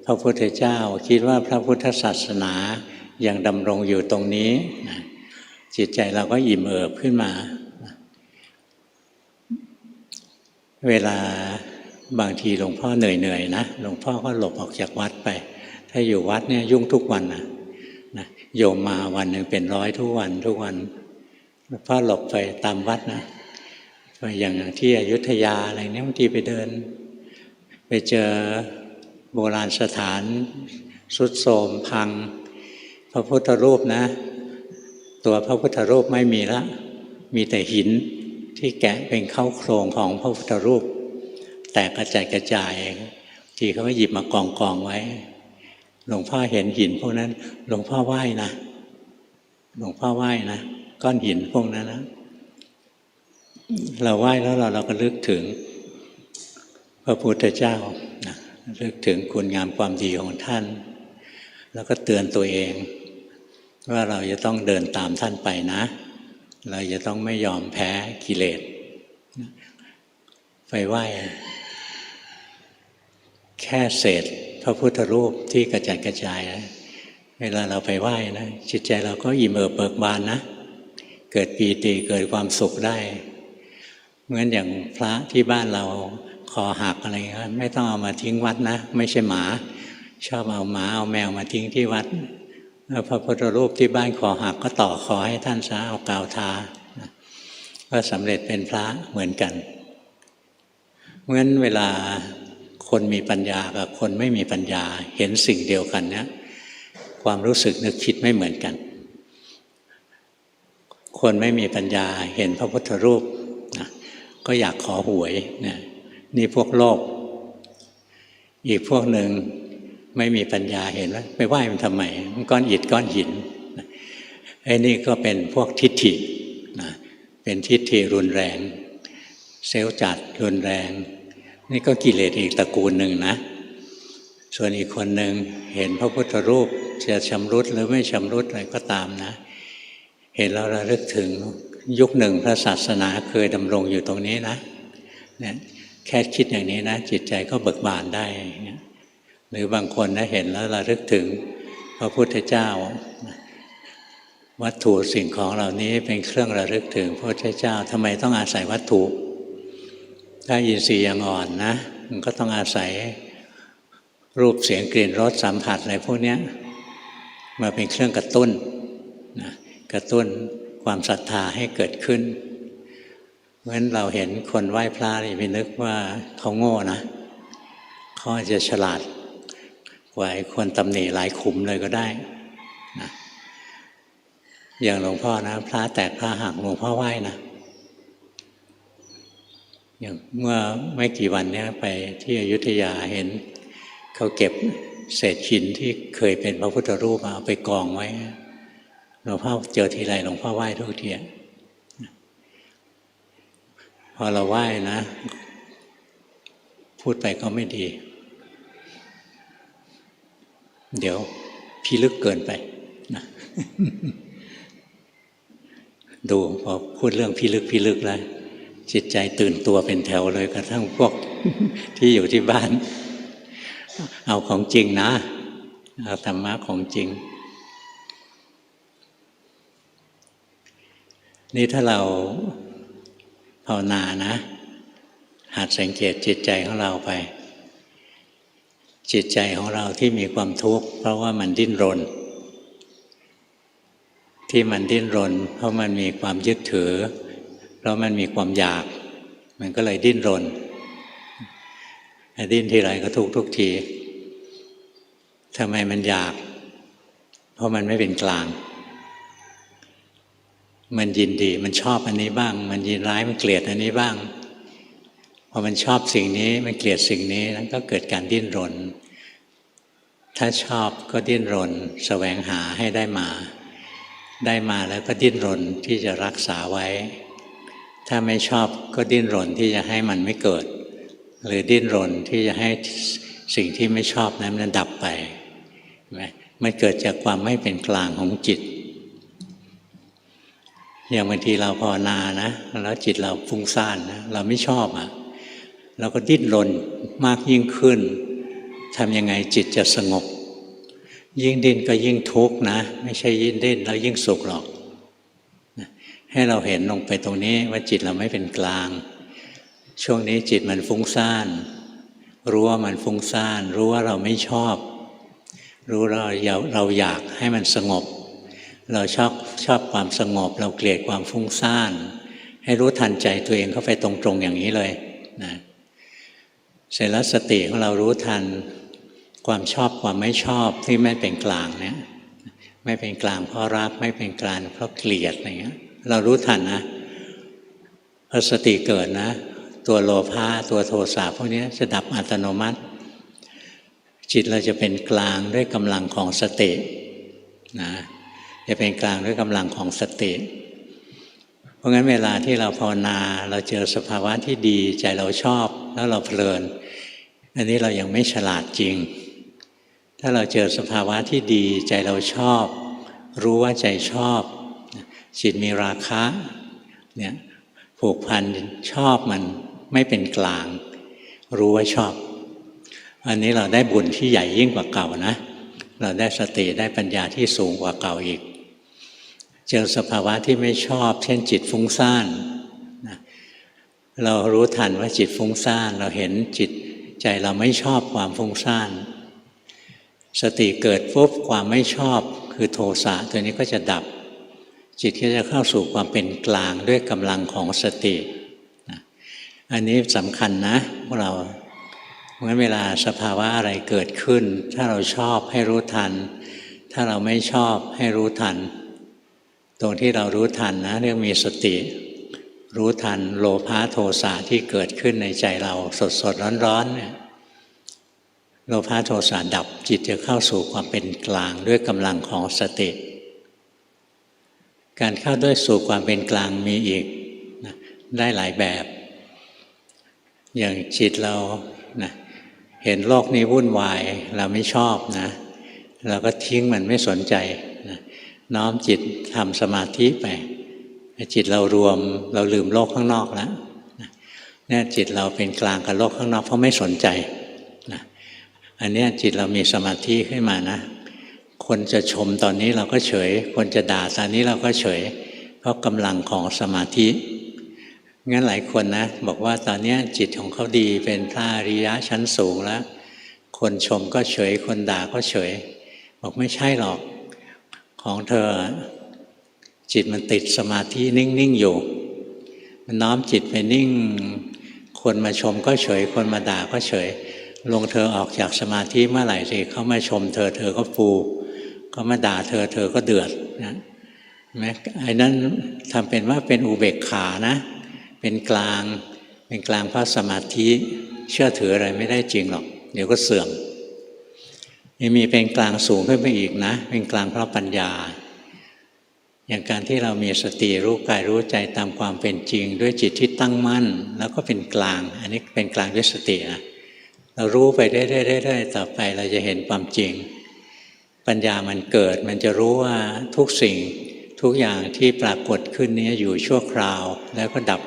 พระพุทธเจ้าคิดว่าพระพุทธศาสนายังดำรงอยู่ตรงนี้จิตใจเราก็อิ่มเอิบขึ้นมาเวลาบางทีหลวงพ่อเหนื่อยๆนะหลวงพ่อก็หลบออกจากวัดไปถ้าอยู่วัดเนี่ยยุ่งทุกวันนะโยมมาวันหนึ่งเป็นร้อยทุกวันหลวงพ่อหลบไปตามวัดนะอย่างที่อยุธยาอะไรเนี่ยบางทีไปเดินไปเจอโบราณสถานทรุดโทรมพังพระพุทธรูปนะตัวพระพุทธรูปไม่มีละมีแต่หินที่แกะเป็นเข้าโครงของพระพุทธรูปแตกกระจายทีเขาก็หยิบมากองไว้หลวงพ่อเห็นหินพวกนั้นหลวงพ่อไหว้นะหลวงพ่อไหว้นะก้อนหินพวกนั้นนะเราไหว้แล้วเราก็ลึกถึง พระพุทธเจ้านะนึกถึงคุณงามความดีของท่านแล้วก็เตือนตัวเองว่าเราจะต้องเดินตามท่านไปนะเราจะต้องไม่ยอมแพ้กิเลสไปไหว้แค่เศษพระพุทธรูปที่กระจัดกระจายนะเวลาเราไปไหว้นะจิตใจเราก็อิ่มเอิบเบิกบานนะเกิดปีติเกิดความสุขได้เหมือนอย่างพระที่บ้านเราคอหักอะไรเงี้ยไม่ต้องเอามาทิ้งวัดนะไม่ใช่หมาชอบเอาหมาเอาแมวมาทิ้งที่วัดพระพุทธรูปที่บ้านคอหักก็ต่อคอให้ท่านซะเอากาวทาก็สำเร็จเป็นพระเหมือนกันเพราะฉะนั้นเวลาคนมีปัญญากับคนไม่มีปัญญาเห็นสิ่งเดียวกันเนี่ยความรู้สึกนึกคิดไม่เหมือนกันคนไม่มีปัญญาเห็นพระพุทธรูปนะก็อยากขอหวยนะนี่พวกโลภอีกพวกหนึ่งไม่มีปัญญาเห็นว่าไปไหว้มันทำไมมันก้อนอิฐก้อนหินไอ้นี่ก็เป็นพวกทิฏฐินะเป็นทิฏฐิรุนแรงเซลล์จัดรุนแรงนี่ก็กิเลสอีกตระกูลหนึ่งนะส่วนอีกคนหนึ่งเห็นพระพุทธรูปจะชำรุดหรือไม่ชำรุดอะไรก็ตามนะเห็นแล้วระลึกถึงยุคหนึ่งพระศาสนาเคยดำรงอยู่ตรงนี้นะเนี่ยแค่คิดอย่างนี้นะจิตใจก็เบิกบานได้หรือบางคนนะเห็นแล้วระลึกถึงพระพุทธเจ้าวัตถุสิ่งของเหล่านี้เป็นเครื่องระลึกถึงพระพุทธเจ้าทำไมต้องอาศัยวัตถุถ้าอินทรีย์ยังอ่อนนะมันก็ต้องอาศัยรูปเสียงกลิ่นรสสัมผัสอะไรพวกนี้มาเป็นเครื่องกระตุ้นนะกระตุ้นความศรัทธาให้เกิดขึ้นเพราะฉะนั้นเราเห็นคนไหว้พระนี่ไปนึกว่าเขาโง่นะเขาอาจจะฉลาดกว่าคนตำหนิหลายขุมเลยก็ได้นะอย่างหลวงพ่อนะพระแตกพระหักหลวงพ่อไหว้นะอย่างเมื่อไม่กี่วันนี้ไปที่อยุธยาเห็นเขาเก็บเศษหินที่เคยเป็นพระพุทธรูปมาเอาไปกองไว้หลวงพ่อเจอทีไรหลวงพ่อไหว้ทุกทีพอเราไหว้นะพูดไปก็ไม่ดีเดี๋ยวพิลึกเกินไปนะดูพอพูดเรื่องพิลึกแล้วจิตใจตื่นตัวเป็นแถวเลยกระทั่งพวกที่อยู่ที่บ้านเอาของจริงนะเอาธรรมะของจริงนี่ถ้าเราภาวนานะหัดสังเกตจิตใจของเราไปจิตใจของเราที่มีความทุกข์เพราะว่ามันดิ้นรนที่มันดิ้นรนเพราะมันมีความยึดถือเพราะมันมีความอยากมันก็เลยดิ้นรนดิ้นทีไรก็ทุกทีทำไมมันอยากเพราะมันไม่เป็นกลางมันยินดีมันชอบอันนี้บ้างมันยินร้ายมันเกลียดอันนี้บ้างพอมันชอบสิ่งนี้มันเกลียดสิ่งนี้นั้นก็เกิดการดิ้นรนถ้าชอบก็ดิ้นรนแสวงหาให้ได้มาแล้วก็ดิ้นรนที่จะรักษาไว้ถ้าไม่ชอบก็ดิ้นรนที่จะให้มันไม่เกิดหรือดิ้นรนที่จะให้สิ่งที่ไม่ชอบนั้นมันดับไปมันเกิดจากความไม่เป็นกลางของจิตอย่างบางทีเราภาวนานะแล้วจิตเราฟุ้งซ่านนะเราไม่ชอบเราก็ดิ้นรนมากยิ่งขึ้นทำยังไงจิตจะสงบยิ่งดิ้นก็ยิ่งทุกข์นะไม่ใช่ยิ่งดิ้นแล้วยิ่งสุขหรอกให้เราเห็นลงไปตรงนี้ว่าจิตเราไม่เป็นกลางช่วงนี้จิตมันฟุ้งซ่านรู้ว่ามันฟุ้งซ่านรู้ว่าเราไม่ชอบรู้เราอยากให้มันสงบเราชอบความสงบเราเกลียดความฟุ้งซ่านให้รู้ทันใจตัวเองเข้าไปตรงๆอย่างนี้เลยนะเสร็จแล้วสติของเรารู้ทันความชอบความไม่ชอบที่ไม่เป็นกลางเนี่ยไม่เป็นกลางเพราะรักไม่เป็นกลางเพราะเกลียดอะไรเงี้ยเรารู้ทันนะพอสติเกิดนะตัวโลภะตัวโทสะพวกนี้จะดับอัตโนมัติจิตเราจะเป็นกลางด้วยกำลังของสตินะจะเป็นกลางด้วยกำลังของสติเพราะงั้นเวลาที่เราภาวนาเราเจอสภาวะที่ดีใจเราชอบ แล้วเราเพลินอันนี้เรายังไม่ฉลาดจริงถ้าเราเจอสภาวะที่ดีใจเราชอบรู้ว่าใจชอบจิตมีราคะเนี่ยผูกพันชอบมันไม่เป็นกลางรู้ว่าชอบอันนี้เราได้บุญที่ใหญ่ยิ่งกว่าเก่านะเราได้สติได้ปัญญาที่สูงกว่าเก่าอีกเจอสภาวะที่ไม่ชอบเช่นจิตฟุ้งซ่านนะเรารู้ทันว่าจิตฟุ้งซ่านเราเห็นจิตใจเราไม่ชอบความฟุ้งซ่านสติเกิดปุ๊บความไม่ชอบคือโทสะตัวนี้ก็จะดับจิตก็จะเข้าสู่ความเป็นกลางด้วยกำลังของสติอันนี้สำคัญนะพวกเราเพราะฉะนั้นเวลาสภาวะอะไรเกิดขึ้นถ้าเราชอบให้รู้ทันถ้าเราไม่ชอบให้รู้ทันตรงที่เรารู้ทันนะเรียกมีสติรู้ทันโลภะโทสะที่เกิดขึ้นในใจเราสดๆร้อนๆเนี่ยโลภะโทสะดับจิตจะเข้าสู่ความเป็นกลางด้วยกำลังของสติการเข้าด้วยสู่ความเป็นกลางมีอีกนะได้หลายแบบอย่างจิตเรานะเห็นโลกนี้วุ่นวายเราไม่ชอบนะเราก็ทิ้งมันไม่สนใจนะน้อมจิตทำสมาธิไปจิตเรารวมเราลืมโลกข้างนอกแล้วเนี่ยจิตเราเป็นกลางกับโลกข้างนอกเพราะไม่สนใจนะอันนี้จิตเรามีสมาธิขึ้นมานะคนจะชมตอนนี้เราก็เฉยคนจะด่าตอนนี้เราก็เฉยเพราะกำลังของสมาธิงั้นหลายคนนะบอกว่าตอนนี้จิตของเขาดีเป็นพระอริยะชั้นสูงแล้วคนชมก็เฉยคนด่าก็เฉยบอกไม่ใช่หรอกของเธอจิตมันติดสมาธินิ่งๆอยู่มันน้อมจิตไปนิ่งคนมาชมก็เฉยคนมาด่าก็เฉยลงเธอออกจากสมาธิเมื่อไหร่สิเขามาชมเธอเธอก็ฟูเขามาด่าเธอเธอก็เดือดนะแม้ไอ้นั้นทำเป็นว่าเป็นอุเบกขานะเป็นกลางเพราะสมาธิเชื่อถืออะไรไม่ได้จริงหรอกเดี๋ยวก็เสื่อมยังมีเป็นกลางสูงขึ้นไปอีกนะเป็นกลางเพราะปัญญาอย่างการที่เรามีสติรู้กายรู้ใจตามความเป็นจริงด้วยจิตที่ตั้งมั่นแล้วก็เป็นกลางอันนี้เป็นกลางด้วยสตินะเรารู้ไปเรื่อยๆต่อไปเราจะเห็นความจริงปัญญามันเกิดมันจะรู้ว่าทุกสิ่งทุกอย่างที่ปรากฏขึ้นนี้อยู่ชั่วคราวแล้วก็ดับ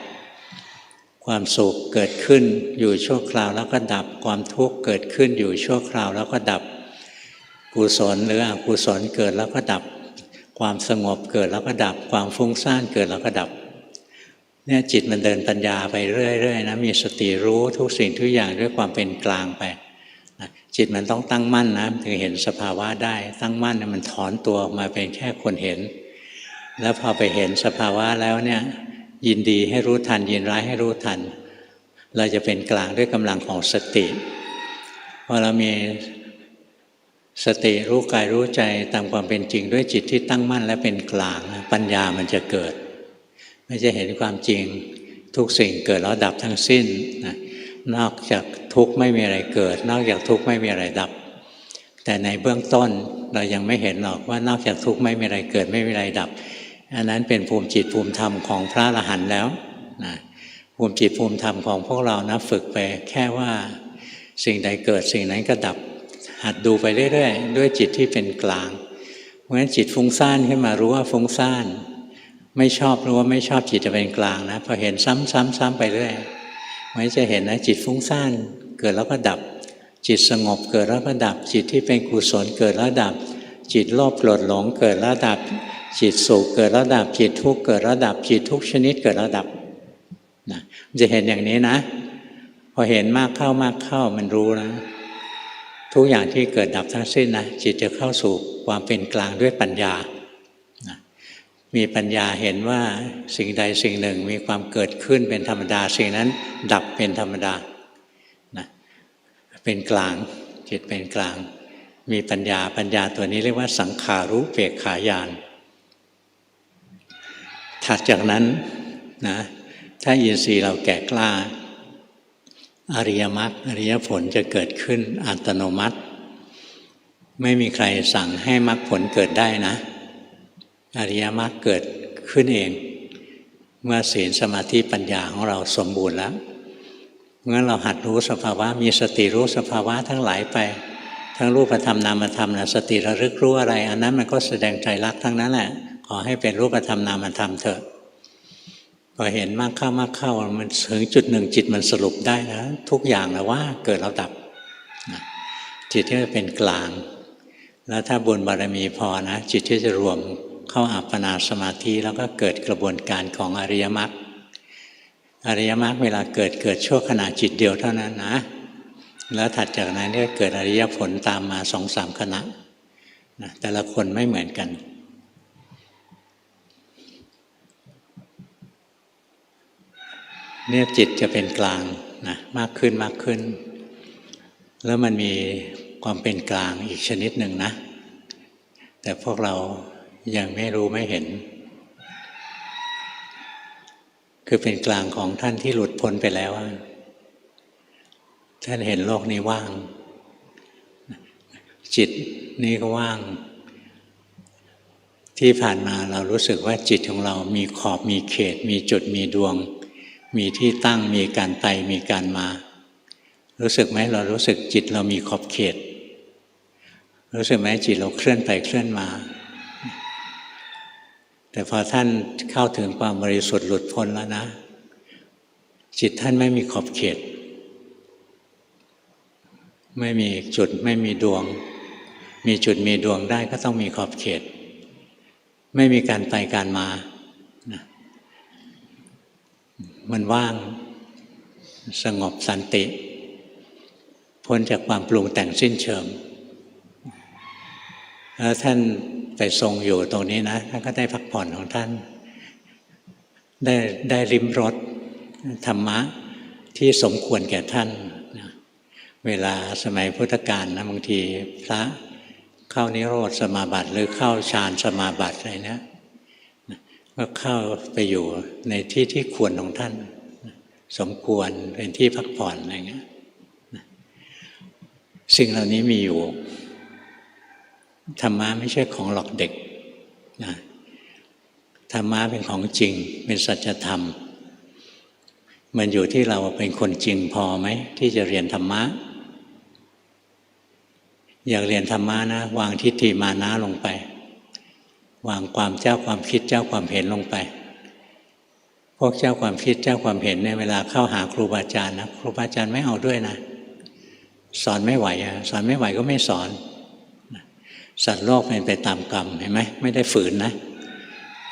ความสุขเกิดขึ้นอยู่ชั่วคราวแล้วก็ดับความทุกข์เกิดขึ้นอยู่ชั่วคราวแล้วก็ดับกุศลหรืออกุศลเกิดแล้วก็ดับความสงบเกิดแล้วก็ดับความฟุ้งซ่านเกิดแล้วก็ดับเนี่ยจิตมันเดินปัญญาไปเรื่อยๆนะมีสติรู้ทุกสิ่งทุกอย่างด้วยความเป็นกลางไปนะจิตมันต้องตั้งมั่นนะถึงเห็นสภาวะได้ตั้งมั่นเนี่ยมันถอนตัวออกมาเป็นแค่คนเห็นแล้วพอไปเห็นสภาวะแล้วเนี่ยยินดีให้รู้ทันยินร้ายให้รู้ทันเราจะเป็นกลางด้วยกำลังของสติพอเรามีสติรู้กายรู้ใจตามความเป็นจริงด้วยจิตที่ตั้งมั่นและเป็นกลางปัญญามันจะเกิดไม่จะเห็นความจริงทุกสิ่งเกิดแล้วดับทั้งสิ้นนะนอกจากทุกข์ไม่มีอะไรเกิดนอกจากทุกข์ไม่มีอะไรดับแต่ในเบื้องต้นเรายังไม่เห็นหรอกว่านอกจากทุกข์ไม่มีอะไรเกิดไม่มีอะไรดับอันนั้นเป็นภูมิจิตภูมิธรรมของพระอรหันต์แล้วนะภูมิจิตภูมิธรรมของพวกเรานะฝึกไปแค่ว่าสิ่งใดเกิดสิ่งนั้นก็ดับหัดดูไปเรื่อยๆด้วยจิตที่เป็นกลางเพราะฉะนั้นจิตฟุ้งซ่านขึ้นมารู้ว่าฟุ้งซ่านไม่ชอบรู้ว่าไม่ชอบจิตจะเป็นกลางนะพอเห็นซ้ำๆไปเรื่อยไม่จะเห็นนะจิตฟุ้งซ่านเกิดแล้วก็ดับจิตสงบเกิดแล้วก็ดับจิตที่เป็นกุศลเกิดแล้วดับจิตโลภโกรธหลงเกิดแล้วดับจิตสุขเกิดแล้วดับจิตทุกข์เกิดแล้วดับจิตทุกชนิดเกิดแล้วดับนะจะเห็นอย่างนี้นะพอเห็นมากเข้มันรู้นะทุกอย่างที่เกิดดับทั้งสิ้นนะจิตจะเข้าสู่ความเป็นกลางด้วยปัญญานะมีปัญญาเห็นว่าสิ่งใดสิ่งหนึ่งมีความเกิดขึ้นเป็นธรรมดาสิ่งนั้นดับเป็นธรรมดานะเป็นกลางจิตเป็นกลางมีปัญญาตัวนี้เรียกว่าสังขารุเปกขาญาณถัดจากนั้นนะถ้าอินทรีย์เราแก่กล้าอริยมรรคอริยผลจะเกิดขึ้นอัตโนมัติไม่มีใครสั่งให้มรรคผลเกิดได้นะอริยมรรคเกิดขึ้นเองเมื่อศีลสมาธิปัญญาของเราสมบูรณ์แล้ว งั้นเราหัดรู้สภาวะมีสติรู้สภาวะทั้งหลายไปทั้งรูปธรรมนามธรรมนะสติระลึกรู้อะไรอันนั้นมันก็แสดงไตรลักษณ์ทั้งนั้นแหละขอให้เป็นรูปธรรมนามธรรมเถอะพอเห็นมากเข้ามันถึงจุดหนึ่งจิตมันสรุปได้นะทุกอย่างแล้วว่าเกิดแล้วดับจิตที่จะเป็นกลางแล้วถ้าบุญบารมีพอนะจิตที่จะรวมเข้าอัปปนาสมาธิแล้วก็เกิดกระบวนการของอริยมรรคอริยมรรคเวลาเกิดชั่วขณะจิตเดียวเท่านั้นนะแล้วถัดจากนั้นก็เกิดอริยผลตามมา2-3 ขณะนะแต่ละคนไม่เหมือนกันเนี่ยจิตจะเป็นกลางนะมากขึ้นแล้วมันมีความเป็นกลางอีกชนิดหนึ่งนะแต่พวกเรายังไม่รู้ไม่เห็นคือเป็นกลางของท่านที่หลุดพ้นไปแล้วท่านเห็นโลกนี้ว่างจิตนี้ก็ว่างที่ผ่านมาเรารู้สึกว่าจิตของเรามีขอบมีเขตมีจุดมีดวงมีที่ตั้งมีการไปมีการมารู้สึกไหมเรารู้สึกจิตเรามีขอบเขตรู้สึกไหมจิตเราเคลื่อนไปเคลื่อนมาแต่พอท่านเข้าถึงความบริสุทธิ์หลุดพ้นแล้วนะจิตท่านไม่มีขอบเขตไม่มีจุดไม่มีดวงมีจุดมีดวงได้ก็ต้องมีขอบเขตไม่มีการไปการมามันว่างสงบสันติพ้นจากความปรุงแต่งสิ้นเชิงแล้วท่านไปทรงอยู่ตรงนี้นะท่านก็ได้พักผ่อนของท่านได้ริมรสธรรมะที่สมควรแก่ท่านเวลาสมัยพุทธกาลนะบางทีพระเข้านิโรธสมาบัติหรือเข้าฌานสมาบัติอะไรเนี่ยก็เข้าไปอยู่ในที่ที่ควรของท่านสมควรเป็นที่พักผ่อนอะไรเงี้ยสิ่งเหล่านี้มีอยู่ธรรมะไม่ใช่ของหลอกเด็กนะธรรมะเป็นของจริงเป็นสัจธรรมมันอยู่ที่เราเป็นคนจริงพอไหมที่จะเรียนธรรมะอยากเรียนธรรมะนะวางทิฏฐิมานะลงไปวางความเจ้าความคิดเจ้าความเห็นลงไปพวกเจ้าความคิดเจ้าความเห็นเนี่ยเวลาเข้าหาครูบาอาจารย์นะครูบาอาจารย์ไม่เอาด้วยนะสอนไม่ไหวสอนไม่ไหวก็ไม่สอนสัตว์โลกเป็นไปตามกรรมเห็นไหมไม่ได้ฝืนนะ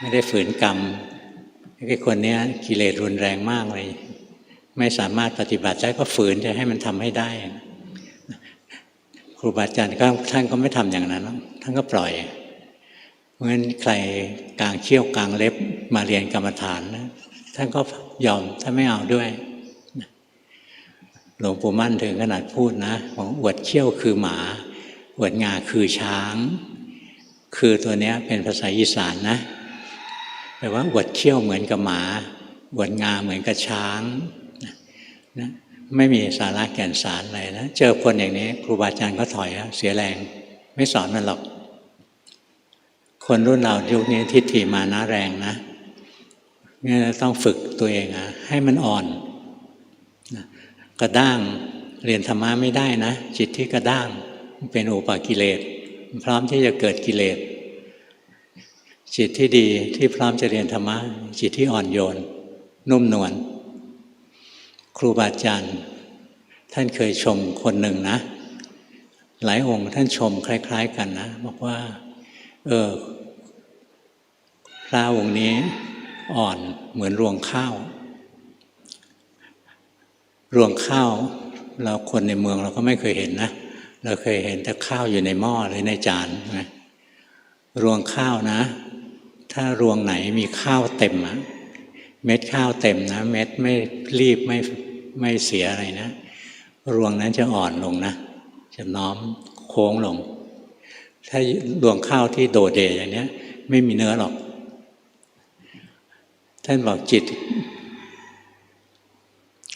ไม่ได้ฝืนกรรมไอ้คนนี้กิเลสรุนแรงมากเลยไม่สามารถปฏิบัติได้ก็ฝืนจะให้มันทำให้ได้ครูบาอาจารย์ก็ท่านก็ไม่ทำอย่างนั้นท่านก็ปล่อยเพราะฉะนั้นใครกลางเขี้ยวกลางเล็บมาเรียนกรรมฐานนะท่านก็ยอมท่านไม่เอาด้วยหลวงปู่มั่นถึงขนาดพูดนะของอวดเขี้ยวคือหมาอวดงาคือช้างคือตัวนี้เป็นภาษาอีสานนะแปลว่าอวดเขี้ยวเหมือนกับหมาอวดงาเหมือนกับช้างนะไม่มีสาระแก่นสารอะไรนะเจอคนอย่างนี้ครูบาอาจารย์ก็ถอยเสียแรงไม่สอนมันหรอกคนรุ่นเรายุคนี้ทิฏฐิมานะแรงนะนี่ต้องฝึกตัวเองให้มันอ่อนกระด้างเรียนธรรมะไม่ได้นะจิตที่กระด้างเป็นอุปกิเลสพร้อมที่จะเกิดกิเลสจิตที่ดีที่พร้อมจะเรียนธรรมะจิตที่อ่อนโยนนุ่มนวลครูบาอาจารย์ท่านเคยชมคนหนึ่งนะหลายองค์ท่านชมคล้ายๆกันนะบอกว่าพระองค์นี้อ่อนเหมือนรวงข้าวรวงข้าวเราคนในเมืองเราก็ไม่เคยเห็นนะเราเคยเห็นแต่ข้าวอยู่ในหม้อหรือในจานนะรวงข้าวนะถ้ารวงไหนมีข้าวเต็มเม็ดข้าวเต็มนะเม็ดไม่รีบไม่เสียอะไรนะรวงนั้นจะอ่อนลงนะจะน้อมโค้งลงถ้ารวงข้าวที่โดดเด่นอย่างนี้ไม่มีเนื้อหรอกท่านบอกจิต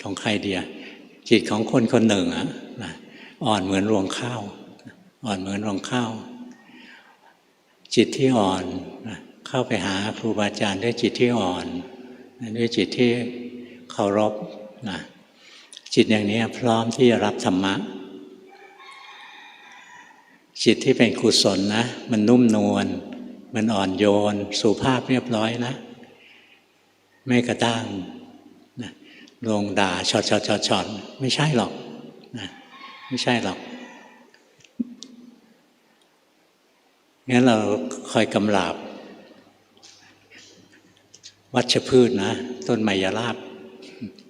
ของใครเดียจิตของคนคนหนึ่งนะอ่อนเหมือนรวงข้าวอ่อนเหมือนรวงข้าวจิตที่อ่อนเข้าไปหาครูบาอาจารย์ด้วยจิตที่อ่อนด้วยจิตที่เคารพนะ จิตอย่างนี้พร้อมที่จะรับธรรมะจิตที่เป็นกุศลนะมันนุ่มนวลมันอ่อนโยนสุภาพเรียบร้อยนะไม่กระด้างนะลงด่าช็อตไม่ใช่หรอกนะไม่ใช่หรอกงั้นเราคอยกำราบวัชพืชนะต้นไมยราบ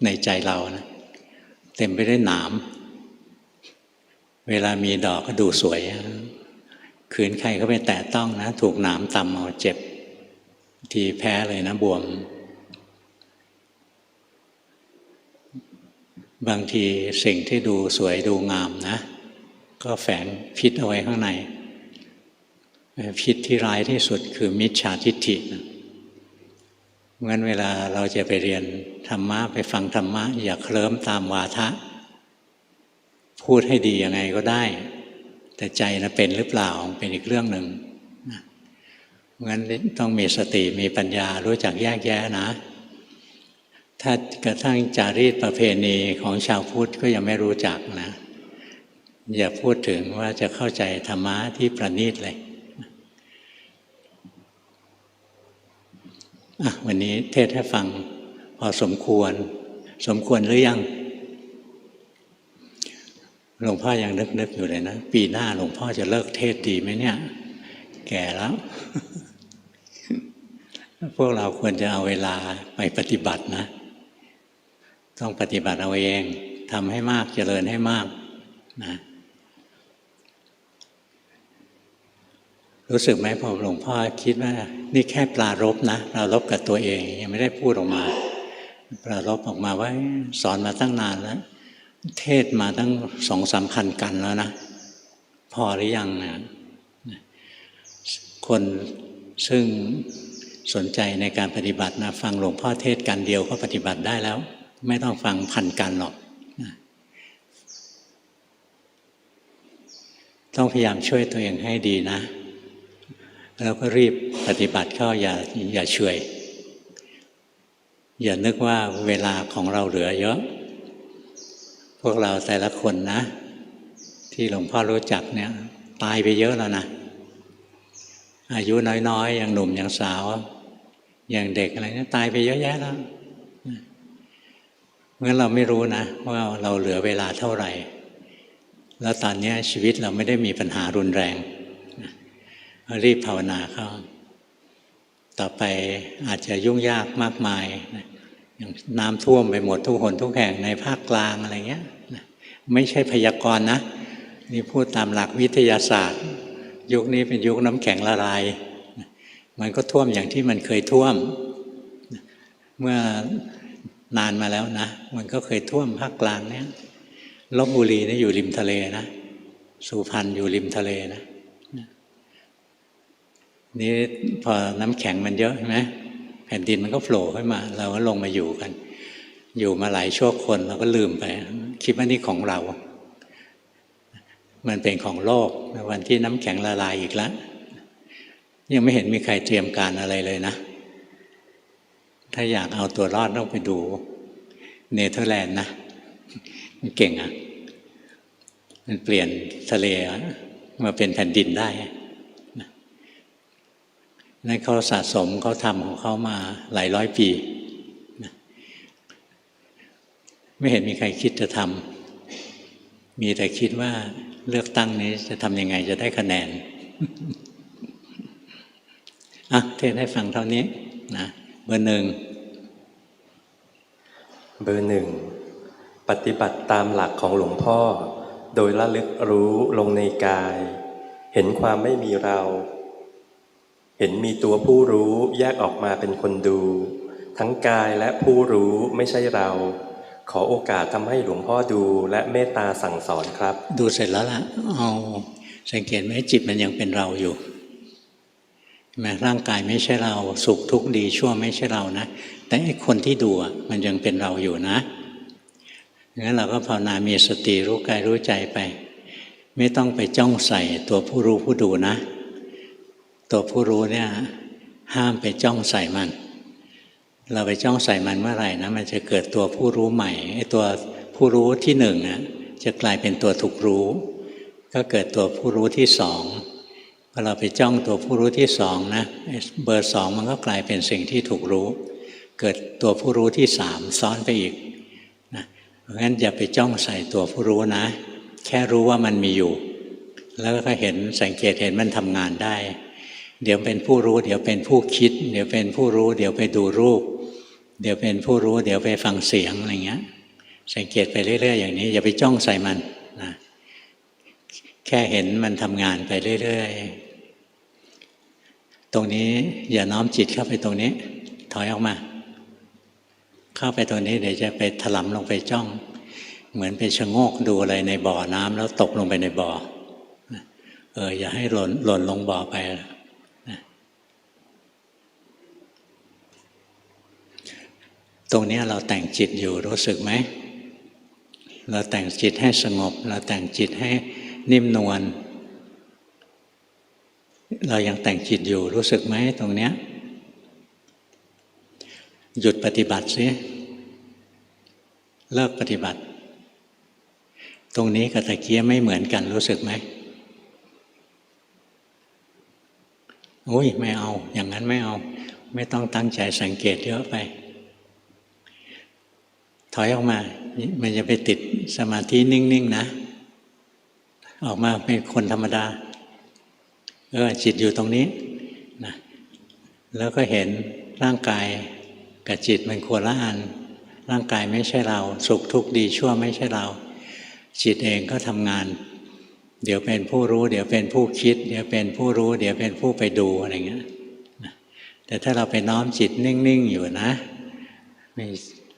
ในใจเรานะเต็มไปด้วยหนามเวลามีดอกก็ดูสวยขืนใครเขาไปแตะต้องนะถูกหนามตำเอาเจ็บทีแพ้เลยนะบวมบางทีสิ่งที่ดูสวยดูงามนะก็แฝงพิษเอาไว้ข้างในพิษที่ร้ายที่สุดคือมิจฉาทิฏฐินะงั้นเวลาเราจะไปเรียนธรรมะไปฟังธรรมะอย่าเคลิ้มตามวาทะพูดให้ดียังไงก็ได้แต่ใจนะเป็นหรือเปล่าเป็นอีกเรื่องหนึ่งนะงั้นต้องมีสติมีปัญญารู้จักแยกแยะนะถ้ากระทั่งจารีตประเพณีของชาวพุทธก็ยังไม่รู้จักนะอย่าพูดถึงว่าจะเข้าใจธรรมะที่ประณีตเลยวันนี้เทศให้ฟังพอสมควรหรือยังหลวงพ่อยังนึกอยู่เลยนะปีหน้าหลวงพ่อจะเลิกเทศดีไหมเนี่ยแก่แล้ว พวกเราควรจะเอาเวลาไปปฏิบัตินะต้องปฏิบัติเอาเองทำให้มากเจริญให้มากนะรู้สึกไหมพอหลวงพ่อคิดว่านี่แค่ปรารภนะปรารภกับตัวเองยังไม่ได้พูดออกมาปรารภออกมาว่าสอนมาตั้งนานแล้วเทศมาตั้ง2-3,000 กันแล้วนะพอหรือยังนะคนซึ่งสนใจในการปฏิบัตินะฟังหลวงพ่อเทศกันเดียวก็ปฏิบัติได้แล้วไม่ต้องฟัง1,000 กันหรอกนะต้องพยายามช่วยตัวเองให้ดีนะแล้วก็รีบปฏิบัติเข้าอย่าเฉยอย่านึกว่าเวลาของเราเหลือเยอะพวกเราแต่ละคนนะที่หลวงพ่อรู้จักเนี่ยตายไปเยอะแล้วนะอายุน้อยๆยังหนุ่มยังสาวยังเด็กอะไรเนี่ยตายไปเยอะแยะแล้วเพราะฉะนั้นเราไม่รู้นะว่าเราเหลือเวลาเท่าไหร่แล้วตอนนี้ชีวิตเราไม่ได้มีปัญหารุนแรงรีบภาวนาเข้าต่อไปอาจจะยุ่งยากมากมายอย่างน้ำท่วมไปหมดทุกหนทุกแห่งในภาคกลางอะไรเงี้ยไม่ใช่พยากรณ์นะนี่พูดตามหลักวิทยาศาสตร์ยุคนี้เป็นยุคน้ำแข็งละลายมันก็ท่วมอย่างที่มันเคยท่วมเมื่อนานมาแล้วนะมันก็เคยท่วมภาคกลางเนี่ยลพบุรีนี่อยู่ริมทะเลนะสุพรรณอยู่ริมทะเลนะนี่พอน้ำแข็งมันเยอะใช่ไหมแผ่นดินมันก็โผล่ขึ้นมาเราก็ลงมาอยู่กันอยู่มาหลายชั่วคนเราก็ลืมไปคิดว่านี่ของเรามันเป็นของโลกในวันที่น้ำแข็งละลายอีกแล้วยังไม่เห็นมีใครเตรียมการอะไรเลยนะถ้าอยากเอาตัวรอดต้องไปดูเนเธอร์แลนด์นะมันเก่งอ่ะมันเปลี่ยนทะเลมาเป็นแผ่นดินได้นั่นเขาสะสมเขาทำของเขามาหลายร้อยปีไม่เห็นมีใครคิดจะทำมีแต่คิดว่าเลือกตั้งนี้จะทำยังไงจะได้คะแนนเทศให้ฟังเท่านี้นะเบอร์ 1ปฏิบัติตามหลักของหลวงพ่อโดยระลึกรู้ลงในกายเห็นความไม่มีเราเห็นมีตัวผู้รู้แยกออกมาเป็นคนดูทั้งกายและผู้รู้ไม่ใช่เราขอโอกาสทำให้หลวงพ่อดูและเมตตาสั่งสอนครับดูเสร็จแล้วล่ะสังเกตไหมจิตมันยังเป็นเราอยู่ร่างกายไม่ใช่เราสุขทุกข์ดีชั่วไม่ใช่เรานะแต่ไอ้คนที่ดูมันยังเป็นเราอยู่นะงั้นเราก็ภาวนามีสติรู้กายรู้ใจไปไม่ต้องไปจ้องใส่ตัวผู้รู้ผู้ดูนะตัวผู้รู้เนี่ยห้ามไปจ้องใส่มันเราไปจ้องใส่มันเมื่อไหร่นะมันจะเกิดตัวผู้รู้ใหม่ไอ้ตัว ผู้รู้ที่หนึ่งนะจะกลายเป็นตัวถูกรู้ก็เกิดตัวผู้รู้ที่สองพอเราไปจ้องตัวผู้รู้ที่สองนะเบอร์สองมันก็กลายเป็นสิ่งที่ถูกรู้เกิดตัวผู้รู้ที่สามซ้อนไปอีกนะเพราะงั้นอย่าไปจ้องใส่ตัวผู้รู้นะแค่รู้ว่ามันมีอยู่แล้วก็เห็นสังเกตเห็นมันทำงานได้เดี๋ยวเป็นผู้รู้เดี๋ยวเป็นผู้คิดเดี๋ยวเป็นผู้รู้เดี๋ยวไปดูรูปเดี๋ยวเป็นผู้รู้เดี๋ยวไปฟังเสียงอะไรเงี้ยสังเกตไปเรื่อยๆอย่างนี้อย่าไปจ้องใส่มันนะแค่เห็นมันทำงานไปเรื่อยๆตรงนี้อย่าน้อมจิตเข้าไปตรงนี้ถอยออกมาเข้าไปตรงนี้เดี๋ยวจะไปถลำลงไปจ้องเหมือนไปชะโงกดูอะไรในบ่อน้ำแล้วตกลงไปในบ่ออย่าให้หล่นลงบ่อไปตรงนี้เราแต่งจิตอยู่รู้สึกไหมเราแต่งจิตให้สงบเราแต่งจิตให้นิ่มนวลเรายังแต่งจิตอยู่รู้สึกไหมตรงเนี้ยหยุดปฏิบัติสิเลิกปฏิบัติตรงนี้กับตะเกียไม่เหมือนกันรู้สึกไหมโอ้ยไม่เอาอย่างนั้นไม่เอาไม่ต้องตั้งใจสังเกตเยอะไปถอยออกมามันจะไปติดสมาธินิ่งๆนะออกมาเป็นคนธรรมดาจิตอยู่ตรงนี้นะแล้วก็เห็นร่างกายกับจิตมันคนละอันร่างกายไม่ใช่เราสุขทุกข์ดีชั่วไม่ใช่เราจิตเองก็ทำงานเดี๋ยวเป็นผู้รู้เดี๋ยวเป็นผู้คิดเดี๋ยวเป็นผู้รู้เดี๋ยวเป็นผู้ไปดูอะไรเงี้ยแต่ถ้าเราไปน้อมจิตนิ่งๆอยู่นะ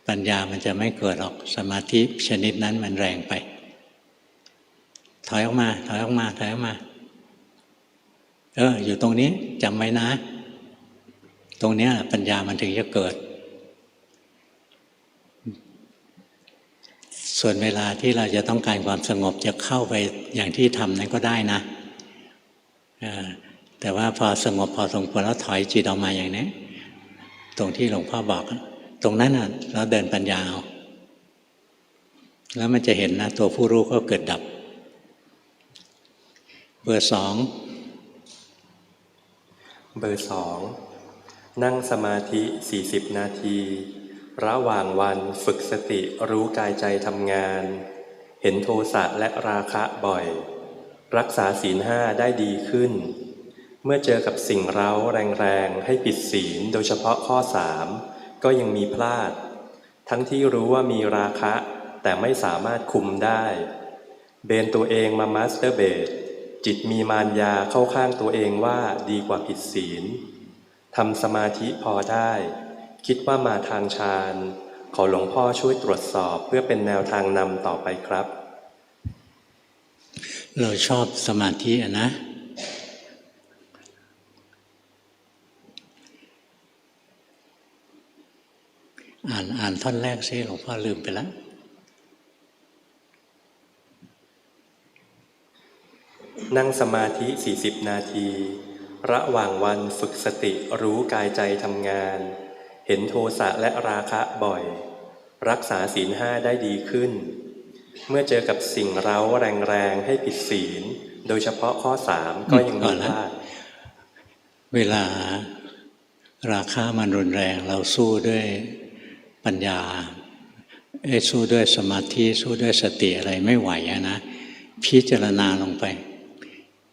ปัญญามันจะไม่เกิดหรอกสมาธิชนิดนั้นมันแรงไปถอยออกมาถอยออกมาถอยออกมาอยู่ตรงนี้จำไว้นะตรงนี้ปัญญามันถึงจะเกิดส่วนเวลาที่เราจะต้องการความสงบจะเข้าไปอย่างที่ทำนั้นก็ได้นะแต่ว่าพอสงบพอสมควรแล้วถอยจิตออกมาอย่างนี้ตรงที่หลวงพ่อบอกตรงนั้นเราเดินปัญญาเอาแล้วมันจะเห็นนะตัวผู้รู้ก็เกิดดับเบอร์สองนั่งสมาธิ40 นาทีระหว่างวันฝึกสติรู้กายใจทำงานเห็นโทสะและราคะบ่อยรักษาศีล5ได้ดีขึ้นเมื่อเจอกับสิ่งเร้าแรงๆให้ผิดศีลโดยเฉพาะข้อ3ก็ยังมีพลาดทั้งที่รู้ว่ามีราคะแต่ไม่สามารถคุมได้เบนตัวเองมามาสเตอร์เบทจิตมีมารยาเข้าข้างตัวเองว่าดีกว่าผิดศีลทำสมาธิพอได้คิดว่ามาทางฌานขอหลวงพ่อช่วยตรวจสอบเพื่อเป็นแนวทางนำต่อไปครับเราชอบสมาธินะอ่านท่อนแรกซิหลวงพ่อลืมไปแล้วนั่งสมาธิ40 นาทีระหว่างวันฝึกสติรู้กายใจทำงานเห็นโทสะและราคะบ่อยรักษาศีล5ได้ดีขึ้นเมื่อเจอกับสิ่งเร้าแรงๆให้ผิดศีลโดยเฉพาะข้อ3ก็ยังมีพลาดเวลาราคะมันรุนแรงเราสู้ด้วยปัญญาสู้ด้วยสมาธิสู้ด้วยสติอะไรไม่ไหวนะพิจารณาลงไป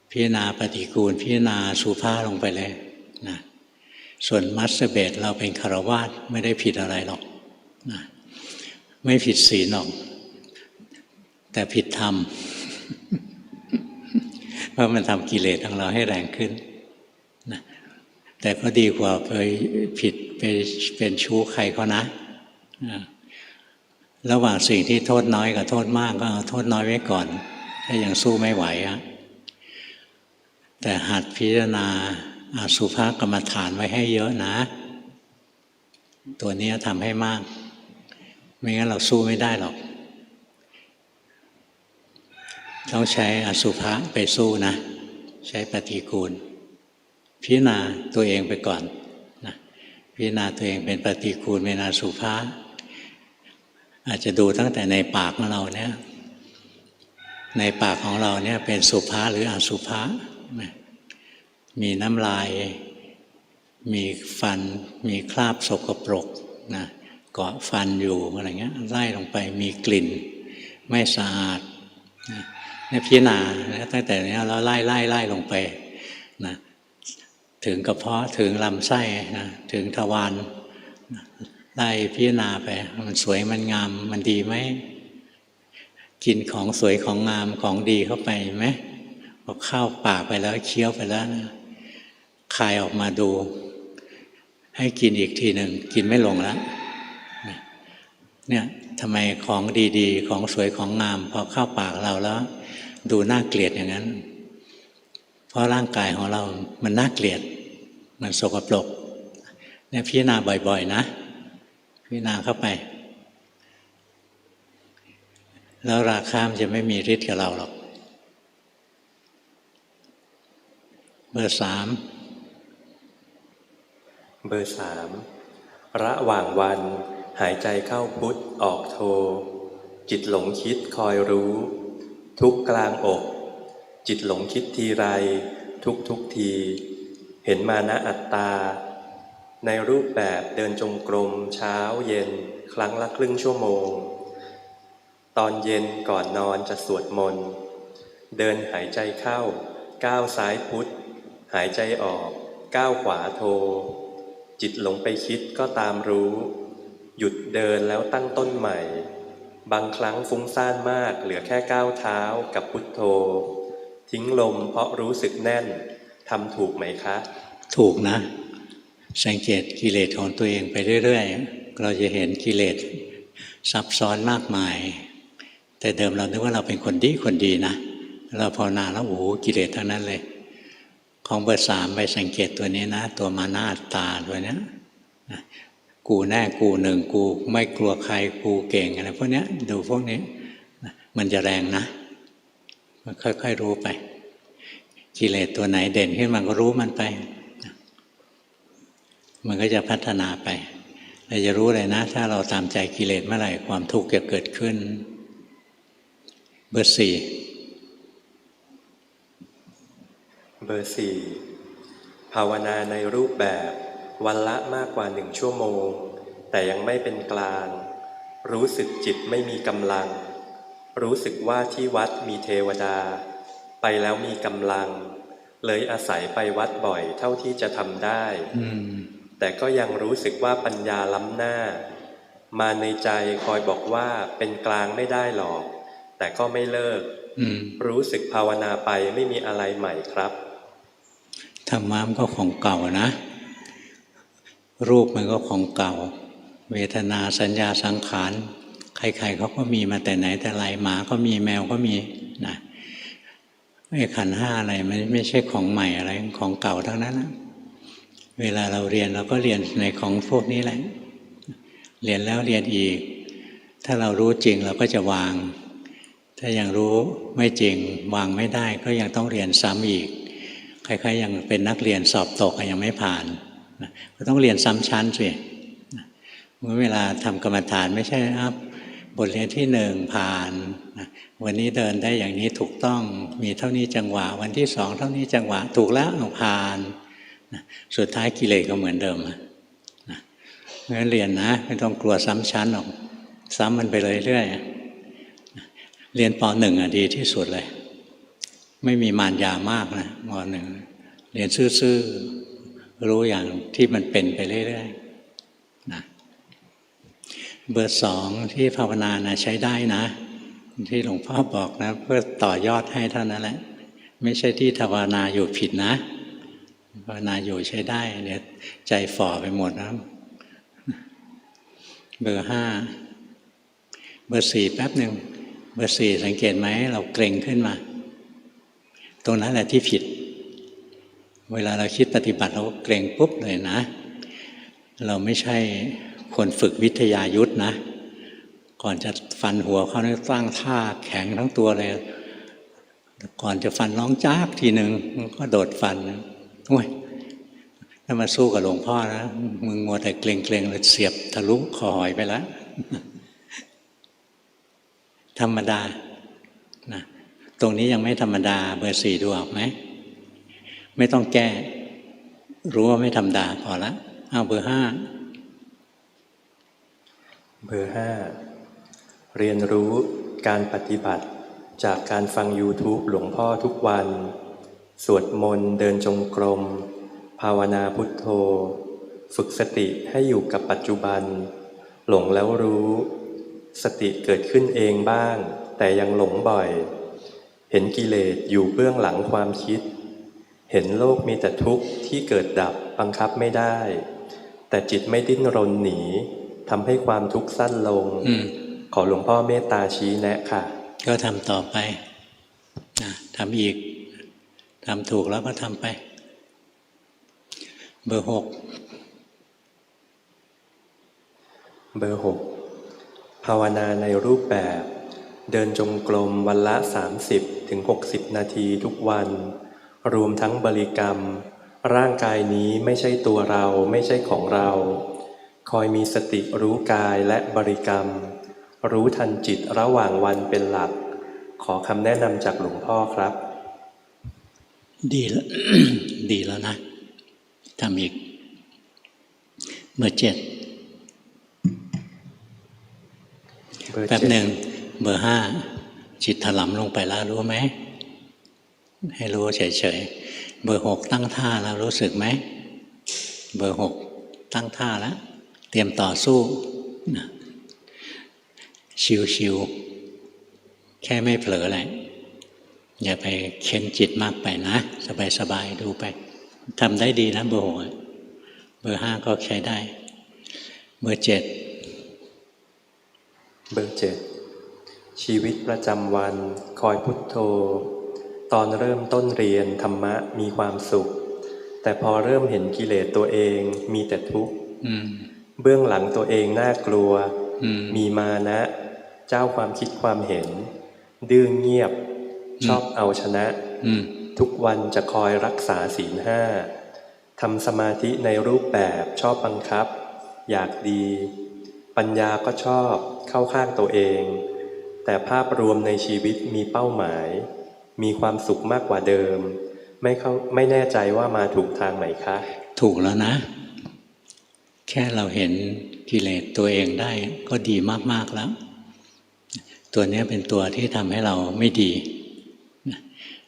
พิจารณาปฏิกูลพิจารณาสุภาพลงไปเลยนะส่วนมัสเตอร์เบทเราเป็นฆราวาสไม่ได้ผิดอะไรหรอกนะไม่ผิดศีลหรอกแต่ผิดธรรม เพราะมันทำกิเลสของเราให้แรงขึ้นนะแต่ก็ดีกว่าไปผิดไปเป็นชู้ใครเขานะระหว่างสิ่งที่โทษน้อยกับโทษมากก็เอาโทษน้อยไว้ก่อนถ้ายังสู้ไม่ไหวแต่หัดพิจารณาอสุภกรรมฐานไว้ให้เยอะนะตัวนี้ทำให้มากไม่งั้นเราสู้ไม่ได้หรอกต้องใช้อสุภะไปสู้นะใช้ปฏิกูลพิจารณาตัวเองไปก่อนนะพิจารณาตัวเองเป็นปฏิกูลเป็นอสุภะ อาจจะดูตั้งแต่ในปากของเราเนี่ยในปากของเราเนี่ยเป็นสุภะหรืออสุภะมีน้ำลายมีฟันมีคราบสกปรกนะเกาะฟันอยู่อะไรเงี้ยไล่ลงไปมีกลิ่นไม่สะอาดนะเนี่ยพิจารณาตั้งแต่นี้เราไล่ลงไปนะถึงกระเพาะถึงลำไส้นะถึงทวารไล่พิจารณาไปมันสวยมันงามมันดีไหมกินของสวยของงามของดีเข้าไปไหมพอเข้าปากไปแล้วเคี้ยวไปแล้วนะคายออกมาดูให้กินอีกทีหนึ่งกินไม่ลงแล้วเนี่ยทำไมของดีๆของสวยของงามพอเข้าปากเราแล้วดูน่าเกลียดอย่างนั้นเพราะร่างกายของเรามันน่าเกลียดมันสกปรกเนี่ยพิจารณาบ่อยๆนะพิจารณาเข้าไปแล้วราคะมันจะไม่มีฤทธิ์กับเราหรอกเบอร์ 3ระหว่างวันหายใจเข้าพุทออกโทจิตหลงคิดคอยรู้ทุกกลางอกจิตหลงคิดทีไรทุกทีเห็นมานะอัตตาในรูปแบบเดินจงกรมเช้าเย็นครั้งละครึ่งชั่วโมงตอนเย็นก่อนนอนจะสวดมนต์เดินหายใจเข้าก้าวซ้ายพุทหายใจออกก้าวขวาโทจิตหลงไปคิดก็ตามรู้หยุดเดินแล้วตั้งต้นใหม่บางครั้งฟุ้งซ่านมากเหลือแค่ก้าวเท้ากับพุทโธทิ้งลมเพราะรู้สึกแน่นทำถูกไหมคะถูกนะสังเกตกิเลสของตัวเองไปเรื่อยๆเราจะเห็นกิเลสซับซ้อนมากมายแต่เดิมเราคิดว่าเราเป็นคนดีนะเราภาวนาแล้วโอ้โหกิเลสทั้งนั้นเลยของเบอร์ 3ไปสังเกตตัวนี้นะตัวมานะอัตตาตัวนี้กูแน่กูหนึ่งกูไม่กลัวใครกูเก่งอะไรพวกนี้ดูพวกนี้มันจะแรงนะค่อยๆรู้ไปกิเลสตัวไหนเด่นขึ้นมันก็รู้มันไปมันก็จะพัฒนาไปเราจะรู้เลยนะถ้าเราตามใจกิเลสเมื่อไหร่ความทุกข์จะเกิดขึ้นเบอร์ 4ภาวนาในรูปแบบวันละมากกว่า1 ชั่วโมงแต่ยังไม่เป็นกลางรู้สึกจิตไม่มีกำลังรู้สึกว่าที่วัดมีเทวดาไปแล้วมีกำลังเลยอาศัยไปวัดบ่อยเท่าที่จะทำได้แต่ก็ยังรู้สึกว่าปัญญาล้ำหน้ามาในใจคอยบอกว่าเป็นกลางไม่ได้หรอกแต่ก็ไม่เลิกรู้สึกภาวนาไปไม่มีอะไรใหม่ครับธรรมะมันก็ของเก่านะรูปมันก็ของเก่าเวทนาสัญญาสังขารใครๆเขาก็มีมาแต่ไหนแต่ไรหมาก็มีแมวก็มีนะไอ้ขันธ์ 5อะไรมันไม่ใช่ของใหม่อะไรของเก่าทั้งนั้นนะเวลาเราเรียนเราก็เรียนในของพวกนี้แหละเรียนแล้วเรียนอีกถ้าเรารู้จริงเราก็จะวางถ้ายังรู้ไม่จริงวางไม่ได้ก็ยังต้องเรียนซ้ำอีกใครๆยังเป็นนักเรียนสอบตกยังไม่ผ่านก็ต้องเรียนซ้ำชั้นสิเมื่อเวลาทำกรรมฐานไม่ใช่บทเรียนที่ 1ผ่านวันนี้เดินได้อย่างนี้ถูกต้องมีเท่านี้จังหวะวันที่ 2เท่านี้จังหวะถูกแล้วผ่านสุดท้ายกิเลสก็เหมือนเดิมเพราะฉะนั้นเรียนนะไม่ต้องกลัวซ้ำชั้นหรอกซ้ำมันไปเรื่อยๆเรียนป.1ดีที่สุดเลยไม่มีมารยามากนะม.1เรียนซื่อๆรู้อย่างที่มันเป็นไปเรื่อยๆนะเบอร์ 2ที่ภาวนานะใช้ได้นะที่หลวงพ่อบอกนะเพื่อต่อยอดให้เท่านั้นแหละไม่ใช่ที่ภาวนาอยู่ผิดนะภาวนาอยู่ใช้ได้เนี่ยใจฝ่อไปหมดนะเบอร์ 5เบอร์ 4แป๊บหนึ่งเบอร์ 4สังเกตไหมเราเกร็งขึ้นมาตรงนั้นแหละที่ผิดเวลาเราคิดปฏิบัติเราก็เกร็งปุ๊บเลยนะเราไม่ใช่คนฝึกวิทยายุทธนะก่อนจะฟันหัวเขาเนี่ยตั้งท่าแข็งทั้งตัวเลยก่อนจะฟันน้องจ้ากทีหนึ่งก็โดดฟันโอ้ยถ้ามาสู้กับหลวงพ่อนะมึงมัวแต่เกร็งเลยเสียบทะลุคอหอยไปแล้ว ธรรมดานะตรงนี้ยังไม่ธรรมดาเบอร์ 4ดูออกไหมไม่ต้องแก้รู้ว่าไม่ธรรมดาพอละเอาเบอร์ 5เบอร์ 5เรียนรู้การปฏิบัติจากการฟัง YouTube หลวงพ่อทุกวันสวดมนต์เดินจงกรมภาวนาพุทโธฝึกสติให้อยู่กับปัจจุบันหลงแล้วรู้สติเกิดขึ้นเองบ้างแต่ยังหลงบ่อยเห็นกิเลสอยู่เบื้องหลังความคิดเห็นโลกมีแต่ทุกข์ที่เกิดดับบังคับไม่ได้แต่จิตไม่ดิ้นรนหนีทำให้ความทุกข์สั้นลงขอหลวงพ่อเมตตาชี้แนะค่ะก็ทำต่อไปนะทำอีกทำถูกแล้วก็ทำไปเบอร์ 6เบอร์ 6ภาวนาในรูปแบบเดินจงกรมวันละ 30-60 นาทีทุกวันรวมทั้งบริกรรมร่างกายนี้ไม่ใช่ตัวเราไม่ใช่ของเราคอยมีสติรู้กายและบริกรรมรู้ทันจิตระหว่างวันเป็นหลักขอคำแนะนำจากหลวงพ่อครับดีแล้ว ดีแล้วนะทำอีกเบอร์ 7แป๊บหนึ่งเบอร์ 5จิตถลำลงไปแล้วรู้ไหมให้รู้เฉยๆเบอร์ 6ตั้งท่าแล้วรู้สึกไหมเบอร์ 6ตั้งท่าแล้วเตรียมต่อสู้นะชิวๆแค่ไม่เผลอแหละอย่าไปเค้นจิตมากไปนะสบายๆดูไปทำได้ดีนะเบอร์ 6เบอร์ 5ก็ใช้ได้เบอร์ 7เบอร์ 7ชีวิตประจำวันคอยพุทโธตอนเริ่มต้นเรียนธรรมะมีความสุขแต่พอเริ่มเห็นกิเลสตัวเองมีแต่ทุกข์เบื้องหลังตัวเองน่ากลัวมีมานะเจ้าความคิดความเห็นดื้อเงียบชอบเอาชนะทุกวันจะคอยรักษาศีล 5ทำสมาธิในรูปแบบชอบบังคับอยากดีปัญญาก็ชอบเข้าข้างตัวเองแต่ภาพรวมในชีวิตมีเป้าหมายมีความสุขมากกว่าเดิมไม่แน่ใจว่ามาถูกทางไหมคะถูกแล้วนะแค่เราเห็นกิเลสตัวเองได้ก็ดีมากๆแล้วตัวนี้เป็นตัวที่ทำให้เราไม่ดี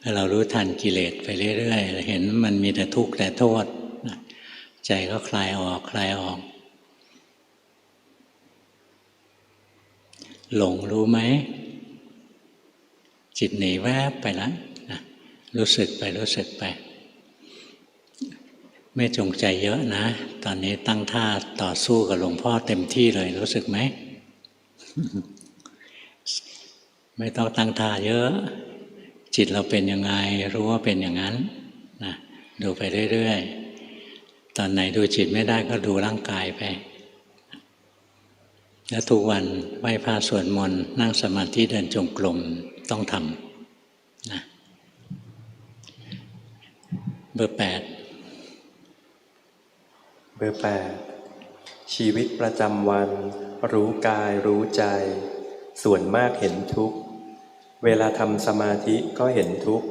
ถ้าเรารู้ทันกิเลสไปเรื่อยๆเห็นมันมีแต่ทุกข์แต่โทษใจก็คลายออกคลายออกหลงรู้ไหมจิตหนีแวบไปแล้วนะรู้สึกไปรู้สึกไปไม่จงใจเยอะนะตอนนี้ตั้งท่าต่อสู้กับหลวงพ่อเต็มที่เลยรู้สึกไหม ไม่ต้องตั้งท่าเยอะจิตเราเป็นยังไงรู้ว่าเป็นอย่างนั้นนะดูไปเรื่อยๆตอนไหนดูจิตไม่ได้ก็ดูร่างกายไปแล้วทุกวันไหว้พระสวดมนต์นั่งสมาธิเดินจงกรมต้องทำนะเบอร์ 8เบอร์ 8ชีวิตประจำวันรู้กายรู้ใจส่วนมากเห็นทุกข์เวลาทำสมาธิก็เห็นทุกข์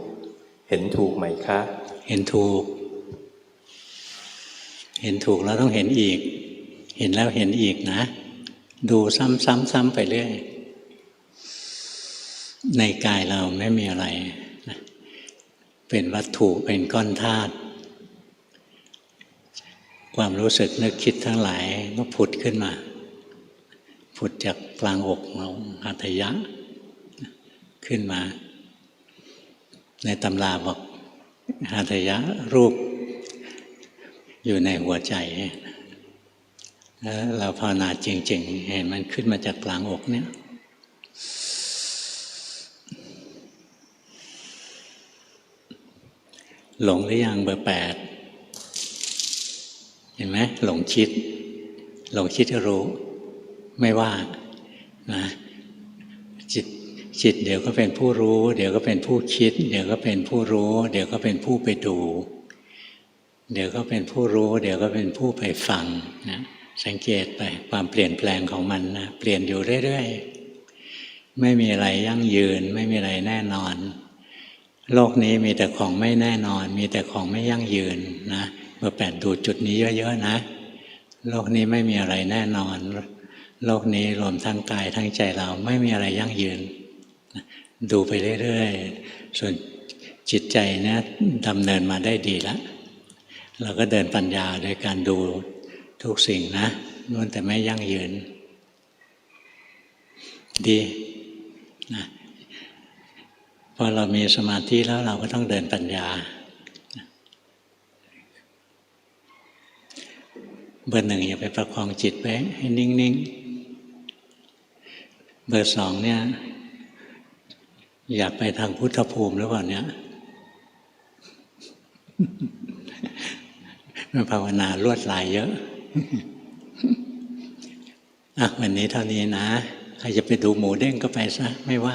เห็นถูกไหมคะเห็นถูกแล้วต้องเห็นอีกเห็นแล้วเห็นอีกนะดูซ้ำๆไปเรื่อยในกายเราไม่มีอะไรนะเป็นวัตถุเป็นก้อนธาตุความรู้สึกนึกคิดทั้งหลายก็ผุดขึ้นมาผุดจากกลางอกเราหัตถยะขึ้นมาในตำราบอกหัตถยะรูปอยู่ในหัวใจแล้วเราภาวนาจริงๆเห็นมันขึ้นมาจากกลางอกเนี่ยหลงหรือยังเบอร์ 8เห็นไหมหลงคิดก็รู้ไม่ว่านะจิตเดี๋ยวก็เป็นผู้รู้เดี๋ยวก็เป็นผู้คิดเดี๋ยวก็เป็นผู้รู้เดี๋ยวก็เป็นผู้ไปดูเดี๋ยวก็เป็นผู้รู้เดี๋ยวก็เป็นผู้ไปฟังนะสังเกตไปความเปลี่ยนแปลงของมันนะเปลี่ยนอยู่เรื่อยๆ ไม่มีอะไรยั่งยืนไม่มีอะไรแน่นอนโลกนี้มีแต่ของไม่แน่นอนมีแต่ของไม่ยั่งยืนนะเบอร์ 8ดูจุดนี้เยอะๆนะโลกนี้ไม่มีอะไรแน่นอนโลกนี้รวมทั้งกายทั้งใจเราไม่มีอะไรยั่งยืนดูไปเรื่อยๆส่วนจิตใจเนี่ยดำเนินมาได้ดีแล้วเราก็เดินปัญญาโดยการดูทุกสิ่งนะล้วนแต่ไม่ยั่งยืนดีนะพอเรามีสมาธิแล้วเราก็ต้องเดินปัญญาเบอร์ 1อย่าไปประคองจิตไว้ให้นิ่งๆเบอร์ 2เนี่ยอยากไปทางพุทธภูมิหรือเปล่าเนี่ยมันภาวนาลวดลายเยอะวันนี้เท่านี้นะใครจะไปดูหมูเด้งก็ไปซะไม่ว่า